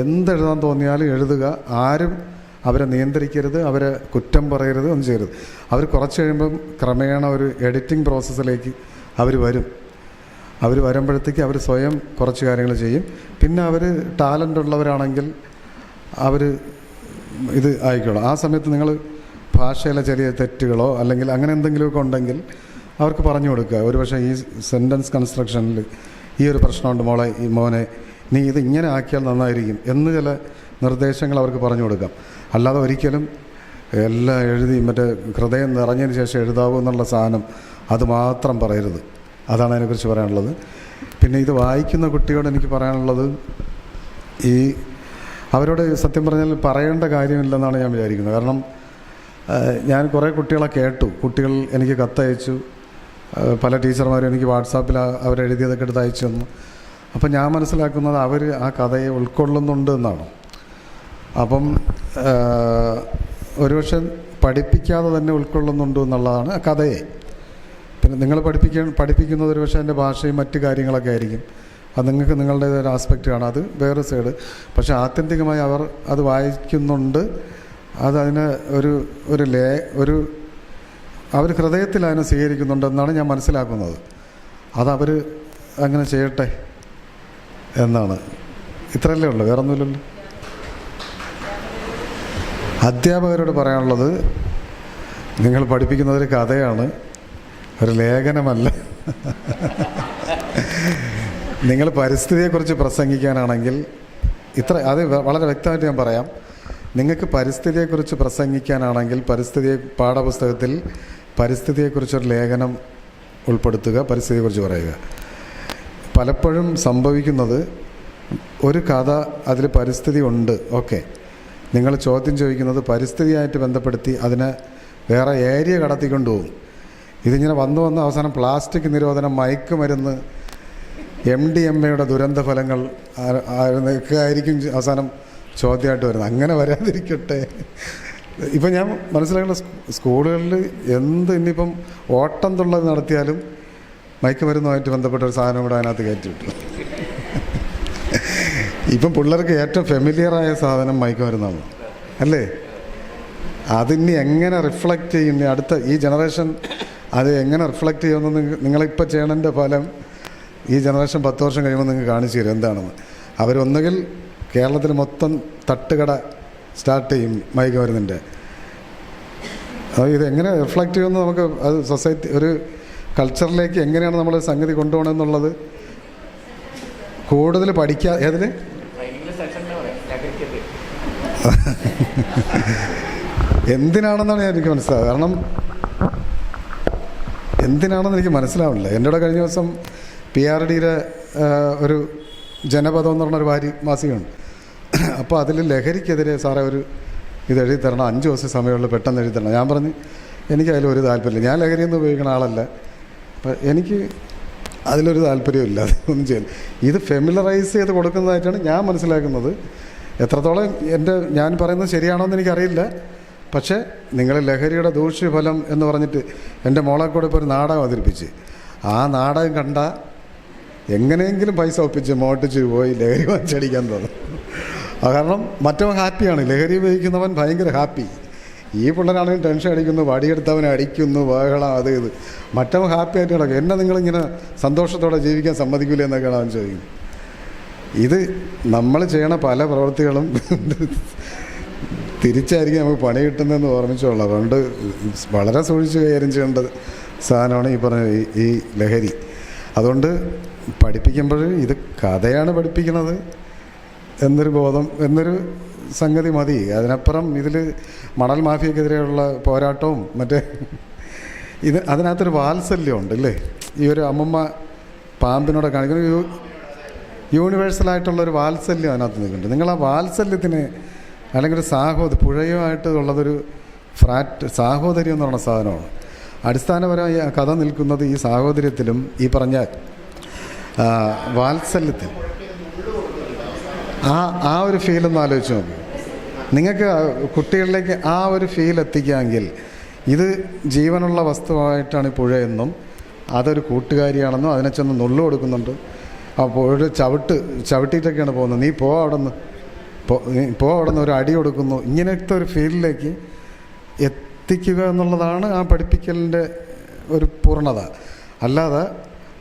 എന്തെഴുതാൻ തോന്നിയാലും എഴുതുക. ആരും അവരെ നിയന്ത്രിക്കരുത്, അവരെ കുറ്റം പറയരുത്, ഒന്നും ചെയ്യരുത്. അവർ കുറച്ച് കഴിയുമ്പം ക്രമേണ ഒരു എഡിറ്റിംഗ് പ്രോസസ്സിലേക്ക് അവർ വരുമ്പോഴത്തേക്ക് അവർ സ്വയം കുറച്ച് കാര്യങ്ങൾ ചെയ്യും. പിന്നെ അവർ ടാലൻ്റ് ഉള്ളവരാണെങ്കിൽ അവർ ഇത് ആയിക്കോളും. ആ സമയത്ത് നിങ്ങൾ ഭാഷയിലെ ചെറിയ തെറ്റുകളോ അല്ലെങ്കിൽ അങ്ങനെ എന്തെങ്കിലുമൊക്കെ ഉണ്ടെങ്കിൽ അവർക്ക് പറഞ്ഞു കൊടുക്കുക. ഒരുപക്ഷെ ഈ സെൻറ്റൻസ് കൺസ്ട്രക്ഷനിൽ ഈ ഒരു പ്രശ്നമുണ്ട് മോളെ, ഈ മോനെ, നീ ഇത് ഇങ്ങനെ ആക്കിയാൽ നന്നായിരിക്കും എന്ന് ചില നിർദ്ദേശങ്ങൾ അവർക്ക് പറഞ്ഞു കൊടുക്കാം. അല്ലാതെ ഒരിക്കലും എല്ലാം എഴുതി മറ്റേ ഹൃദയം നിറഞ്ഞതിന് ശേഷം എഴുതാവൂ എന്നുള്ള സാധനം അത് മാത്രം പറയരുത്. അതാണ് അതിനെക്കുറിച്ച് പറയാനുള്ളത്. പിന്നെ ഇത് വായിക്കുന്ന കുട്ടിയോട് എനിക്ക് പറയാനുള്ളത്, ഈ അവരോട് സത്യം പറഞ്ഞാൽ പറയേണ്ട കാര്യമില്ലെന്നാണ് ഞാൻ വിചാരിക്കുന്നത്. കാരണം ഞാൻ കുറേ കുട്ടികളെ കേട്ടു. കുട്ടികൾ എനിക്ക് കത്തയച്ചു, പല ടീച്ചർമാരും എനിക്ക് വാട്സാപ്പിൽ അവരെഴുതിയതൊക്കെ എടുത്ത് അയച്ചു തന്നു. അപ്പം ഞാൻ മനസ്സിലാക്കുന്നത് അവർ ആ കഥയെ ഉൾക്കൊള്ളുന്നുണ്ട് എന്നാണ്. അപ്പം ഒരുപക്ഷെ പഠിപ്പിക്കാതെ തന്നെ ഉൾക്കൊള്ളുന്നുണ്ട് എന്നുള്ളതാണ് ആ കഥയെ. പിന്നെ നിങ്ങൾ പഠിപ്പിക്കുന്നത് ഒരുപക്ഷെ അതിൻ്റെ ഭാഷയും മറ്റു കാര്യങ്ങളൊക്കെ ആയിരിക്കും. അത് നിങ്ങൾക്ക് നിങ്ങളുടേതൊരു ആസ്പെക്റ്റ് കാണാം, അത് വേറെ സൈഡ്. പക്ഷേ ആത്യന്തികമായി അവർ അത് വായിക്കുന്നുണ്ട്, അതതിന് ഒരു അവർ ഹൃദയത്തിൽ അതിനെ സ്വീകരിക്കുന്നുണ്ടെന്നാണ് ഞാൻ മനസ്സിലാക്കുന്നത്. അതവർ അങ്ങനെ ചെയ്യട്ടെ എന്നാണ്. ഇത്രയല്ലേ ഉള്ളൂ, വേറെ ഒന്നുമില്ലല്ലോ. അധ്യാപകരോട് പറയാനുള്ളത്, നിങ്ങൾ പഠിപ്പിക്കുന്നതൊരു കഥയാണ്, ഒരു ലേഖനമല്ല. നിങ്ങൾ പരിസ്ഥിതിയെക്കുറിച്ച് പ്രസംഗിക്കാനാണെങ്കിൽ അത് വളരെ വ്യക്തമായിട്ട് ഞാൻ പറയാം. നിങ്ങൾക്ക് പരിസ്ഥിതിയെക്കുറിച്ച് പ്രസംഗിക്കാനാണെങ്കിൽ പാഠപുസ്തകത്തിൽ പരിസ്ഥിതിയെക്കുറിച്ചൊരു ലേഖനം ഉൾപ്പെടുത്തുക, പരിസ്ഥിതിയെക്കുറിച്ച് പറയുക. പലപ്പോഴും സംഭവിക്കുന്നത്, ഒരു കഥ അതിൽ പരിസ്ഥിതി ഉണ്ട്, ഓക്കെ, നിങ്ങൾ ചോദ്യം ചോദിക്കുന്നത് പരിസ്ഥിതിയായിട്ട് ബന്ധപ്പെടുത്തി അതിനെ വേറെ ഏരിയ കടത്തിക്കൊണ്ടുപോകും. ഇതിങ്ങനെ വന്ന് അവസാനം പ്ലാസ്റ്റിക് നിരോധനം, മയക്കുമരുന്ന്, MDMA ദുരന്ത ഫലങ്ങൾ ഒക്കെ ആയിരിക്കും അവസാനം ചോദ്യമായിട്ട് വരുന്നത്. അങ്ങനെ വരാതിരിക്കട്ടെ. ഇപ്പം ഞാൻ മനസ്സിലാക്കുന്ന സ്കൂളുകളിൽ ഇനിയിപ്പം ഓട്ടം തുള്ളത് നടത്തിയാലും മയക്കുമരുന്നുമായിട്ട് ബന്ധപ്പെട്ട ഒരു സാധനം കൂടെ അതിനകത്ത് കയറ്റി വിട്ടു. ഇപ്പം പിള്ളേർക്ക് ഏറ്റവും ഫെമിലിയറായ സാധനം മയക്കുമരുന്നാണ്, അല്ലേ? അതിനി എങ്ങനെ റിഫ്ലക്റ്റ് ചെയ്യും അടുത്ത ഈ ജനറേഷൻ, അത് എങ്ങനെ റിഫ്ലക്റ്റ് ചെയ്യുമെന്ന് നിങ്ങളിപ്പോൾ ചെയ്യണതിൻ്റെ ഫലം ഈ ജനറേഷൻ 10 വർഷം കഴിയുമ്പോൾ നിങ്ങൾക്ക് കാണിച്ചു തരും എന്താണെന്ന്. അവരൊന്നുകിൽ കേരളത്തിൽ മൊത്തം തട്ടുകട സ്റ്റാർട്ട് ചെയ്യും മയക്കുമരുന്നിൻ്റെ. അത് ഇതെങ്ങനെ റിഫ്ലക്റ്റ് ചെയ്യുമെന്ന് നമുക്ക് അത് സൊസൈറ്റി ഒരു കൾച്ചറിലേക്ക് എങ്ങനെയാണ് നമ്മൾ സംഗതി കൊണ്ടുപോകണമെന്നുള്ളത് കൂടുതൽ ഏതിന് എന്തിനാണെന്നാണ് എനിക്ക് മനസ്സിലാവുക. കാരണം എന്തിനാണെന്ന് എനിക്ക് മനസ്സിലാവില്ല. എൻ്റെ കൂടെ കഴിഞ്ഞ ദിവസം PRDയുടെ ഒരു ജനപദം എന്ന് പറഞ്ഞൊരു മാസികയുണ്ട്. അപ്പോൾ അതിൽ ലഹരിക്കെതിരെ സാറേ ഇത് എഴുതി തരണം, 5 ദിവസം സമയമുള്ളൂ, പെട്ടെന്ന് എഴുതി തരണം. ഞാൻ പറഞ്ഞു എനിക്കതിലൊരു താല്പര്യമില്ല, ഞാൻ ലഹരിയൊന്നും ഉപയോഗിക്കുന്ന ആളല്ല, അപ്പം എനിക്ക് അതിലൊരു താല്പര്യമില്ല, അതൊന്നും ചെയ്യില്ല. ഇത് ഫെമിലറൈസ് ചെയ്ത് കൊടുക്കുന്നതായിട്ടാണ് ഞാൻ മനസ്സിലാക്കുന്നത്. എത്രത്തോളം ഞാൻ പറയുന്നത് ശരിയാണോ എന്ന് എനിക്കറിയില്ല. പക്ഷേ നിങ്ങൾ ലഹരിയുടെ ദൂഷ്യഫലം എന്ന് പറഞ്ഞിട്ട് എൻ്റെ മോളെ കൂടെ ഇപ്പോൾ ഒരു നാടകം അവതരിപ്പിച്ച്, ആ നാടകം കണ്ട എങ്ങനെയെങ്കിലും പൈസ ഒപ്പിച്ച് മോട്ടിച്ച് പോയി ലഹരി വാങ്ങിച്ചടിക്കാൻ തോന്നും. കാരണം മറ്റവൻ ഹാപ്പിയാണ്, ലഹരി ഉപയോഗിക്കുന്നവൻ ഭയങ്കര ഹാപ്പി. ഈ പിള്ളേരാണെങ്കിൽ ടെൻഷൻ അടിക്കുന്നു, വടിയെടുത്തവനെ അടിക്കുന്നു, ബഹളം, അത് ഇത്. മറ്റവൻ ഹാപ്പി ആയിട്ട് കിടക്കും. എന്നെ നിങ്ങളിങ്ങനെ സന്തോഷത്തോടെ ജീവിക്കാൻ സമ്മതിക്കില്ല എന്നൊക്കെയാണ് അവൻ ചോദിക്കുന്നത്. ഇത് നമ്മൾ ചെയ്യണ പല പ്രവൃത്തികളും തിരിച്ചായിരിക്കും നമുക്ക് പണി കിട്ടുന്നതെന്ന് ഓർമ്മിച്ചോളാം. അതുകൊണ്ട് വളരെ സൂക്ഷിച്ച് കൈകാര്യം ചെയ്യേണ്ട സാധനമാണ് ഈ പറഞ്ഞ ഈ ലഹരി. അതുകൊണ്ട് പഠിപ്പിക്കുമ്പോൾ ഇത് കഥയാണ് പഠിപ്പിക്കുന്നത് എന്നൊരു ബോധം, എന്നൊരു സംഗതി മതി. അതിനപ്പുറം ഇതിൽ മണൽ മാഫിയക്കെതിരെയുള്ള പോരാട്ടവും അതിനകത്തൊരു വാത്സല്യമുണ്ട് അല്ലേ? ഈ ഒരു അമ്മമ്മ പാമ്പിനോടെ കാണിക്കുന്ന യൂണിവേഴ്സലായിട്ടുള്ളൊരു വാത്സല്യം അതിനകത്ത് നിൽക്കുന്നുണ്ട്. നിങ്ങൾ ആ വാത്സല്യത്തിന് അല്ലെങ്കിൽ ഒരു പുഴയുമായിട്ട് ഉള്ളതൊരു സാഹോദര്യം എന്ന് പറയുന്ന സാധനമാണ്. അടിസ്ഥാനപരമായി ആ കഥ നിൽക്കുന്നത് ഈ സാഹോദര്യത്തിലും ഈ പറഞ്ഞ വാത്സല്യത്തിൽ. ആ ഒരു ഫീലൊന്ന് ആലോചിച്ച് നോക്കും. നിങ്ങൾക്ക് കുട്ടികളിലേക്ക് ആ ഒരു ഫീൽ എത്തിക്കാമെങ്കിൽ, ഇത് ജീവനുള്ള വസ്തുവായിട്ടാണ് ഈ പുഴയെന്നും അതൊരു കൂട്ടുകാരിയാണെന്നും അതിനെ ചെന്ന് നുള്ളു കൊടുക്കുന്നുണ്ട്. അപ്പോൾ ചവിട്ടിയിട്ടൊക്കെയാണ് പോകുന്നത്. നീ അവിടെ നിന്ന് ഒരു അടി കൊടുക്കുന്നു. ഇങ്ങനത്തെ ഒരു ഫീലിലേക്ക് എത്തിക്കുക എന്നുള്ളതാണ് ആ പഠിപ്പിക്കലിൻ്റെ ഒരു പൂർണ്ണത. അല്ലാതെ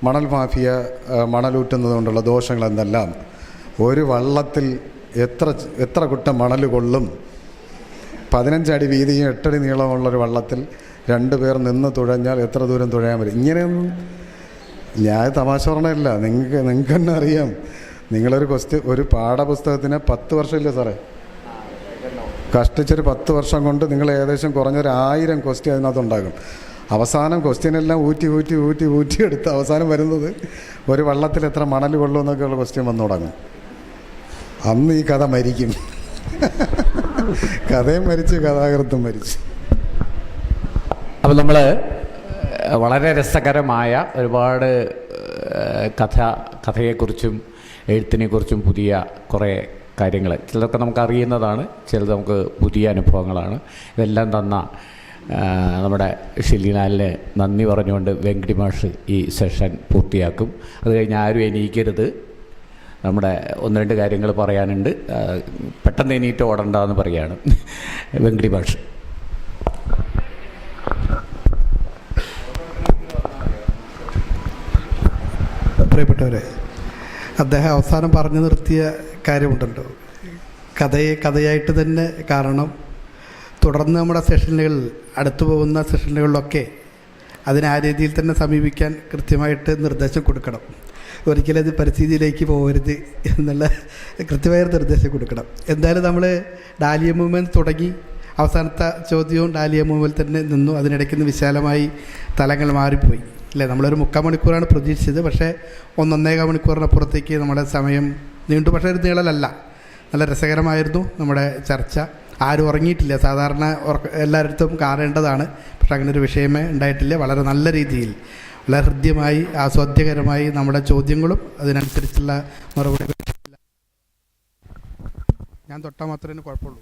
മണൽ മാഫിയ, മണലൂറ്റുന്നത് കൊണ്ടുള്ള ദോഷങ്ങൾ എന്തെല്ലാം, ഒരു വള്ളത്തിൽ എത്ര കുട്ട മണൽ കൊള്ളും? 15 അടി വീതിയും 8 അടി നീളമുള്ളൊരു വള്ളത്തിൽ 2 പേർ നിന്ന് തുഴഞ്ഞാൽ എത്ര ദൂരം തുഴയാൻ പറ്റും? ഇങ്ങനെയൊന്നും ഞാൻ തമാശ പറഞ്ഞല്ല, നിങ്ങൾക്ക് തന്നെ അറിയാം. ഒരു പാഠപുസ്തകത്തിന് 10 വർഷമില്ല സാറേ, കഷ്ടിച്ചൊരു 10 വർഷം കൊണ്ട് നിങ്ങൾ ഏകദേശം കുറഞ്ഞൊരു 1000 ക്വസ്റ്റ്യൻ അതിനകത്തുണ്ടാകും. അവസാനം ക്വസ്റ്റ്യനെല്ലാം ഊറ്റി എടുത്ത് അവസാനം വരുന്നത് ഒരു വള്ളത്തിൽ എത്ര മണൽ കൊള്ളും എന്നൊക്കെയുള്ള ക്വസ്റ്റ്യൻ വന്നു തുടങ്ങും. അന്ന് ഈ കഥ മരിക്കും. കഥയും മരിച്ച് കഥാകൃത്തും മരിച്ചു. അപ്പോൾ നമ്മൾ വളരെ രസകരമായ ഒരുപാട് കഥയെക്കുറിച്ചും എഴുത്തിനെക്കുറിച്ചും പുതിയ കുറേ കാര്യങ്ങൾ, ചിലതൊക്കെ നമുക്ക് അറിയുന്നതാണ്, ചിലത് നമുക്ക് പുതിയ അനുഭവങ്ങളാണ്. ഇതെല്ലാം തന്ന നമ്മുടെ ഷില്ലിനാലിന് നന്ദി പറഞ്ഞുകൊണ്ട് വെങ്കടി മാഷ് ഈ സെഷൻ പൂർത്തിയാക്കും. അത് കഴിഞ്ഞ് ആരും എണീക്കരുത്, നമ്മുടെ 1-2 കാര്യങ്ങൾ പറയാനുണ്ട്. പെട്ടെന്ന് എണീറ്റ് ഓടണ്ടെന്ന് പറയാണ് വെങ്കടി മാഷ്. പ്രിയപ്പെട്ടവരെ, അദ്ദേഹം അവസാനം പറഞ്ഞു നിർത്തിയ കാര്യമുണ്ടല്ലോ, കഥയെ കഥയായിട്ട് തന്നെ കാണണം. തുടർന്ന് നമ്മുടെ സെഷനുകൾ, അടുത്തു പോകുന്ന സെഷനുകളിലൊക്കെ അതിനെ ആ രീതിയിൽ തന്നെ സമീപിക്കാൻ കൃത്യമായിട്ട് നിർദ്ദേശം കൊടുക്കണം. ഒരിക്കലും അത് പരിസ്ഥിതിയിലേക്ക് പോകരുത് എന്നുള്ള കൃത്യമായൊരു നിർദ്ദേശം കൊടുക്കണം. എന്തായാലും നമ്മൾ ഡാലിയ മൂവ്മെൻറ്റ് തുടങ്ങി അവസാനത്തെ ചോദ്യവും ഡാലിയ മൂവ്മെൻറ്റിൽ തന്നെ നിന്നു. അതിനിടയ്ക്ക് വിശാലമായി തലങ്ങൾ മാറിപ്പോയി അല്ലേ. നമ്മളൊരു 3/4 മണിക്കൂറാണ് പ്രതീക്ഷിച്ചത്, പക്ഷേ 1-1.25 മണിക്കൂറിനപ്പുറത്തേക്ക് നമ്മുടെ സമയം നീണ്ടു. പക്ഷേ ഒരു നീളലല്ല, നല്ല രസകരമായിരുന്നു നമ്മുടെ ചർച്ച. ആരും ഉറങ്ങിയിട്ടില്ല, സാധാരണ എല്ലായിടത്തും കാണേണ്ടതാണ്, പക്ഷെ അങ്ങനെ ഒരു വിഷയമേ ഉണ്ടായിട്ടില്ല. വളരെ നല്ല രീതിയിൽ, വളരെ ഹൃദ്യമായി, ആസ്വാദ്യകരമായി നമ്മുടെ ചോദ്യങ്ങളും അതിനനുസരിച്ചുള്ള മറുപടി. ഞാൻ തൊട്ടാൽ മാത്രമേ കുഴപ്പമുള്ളൂ.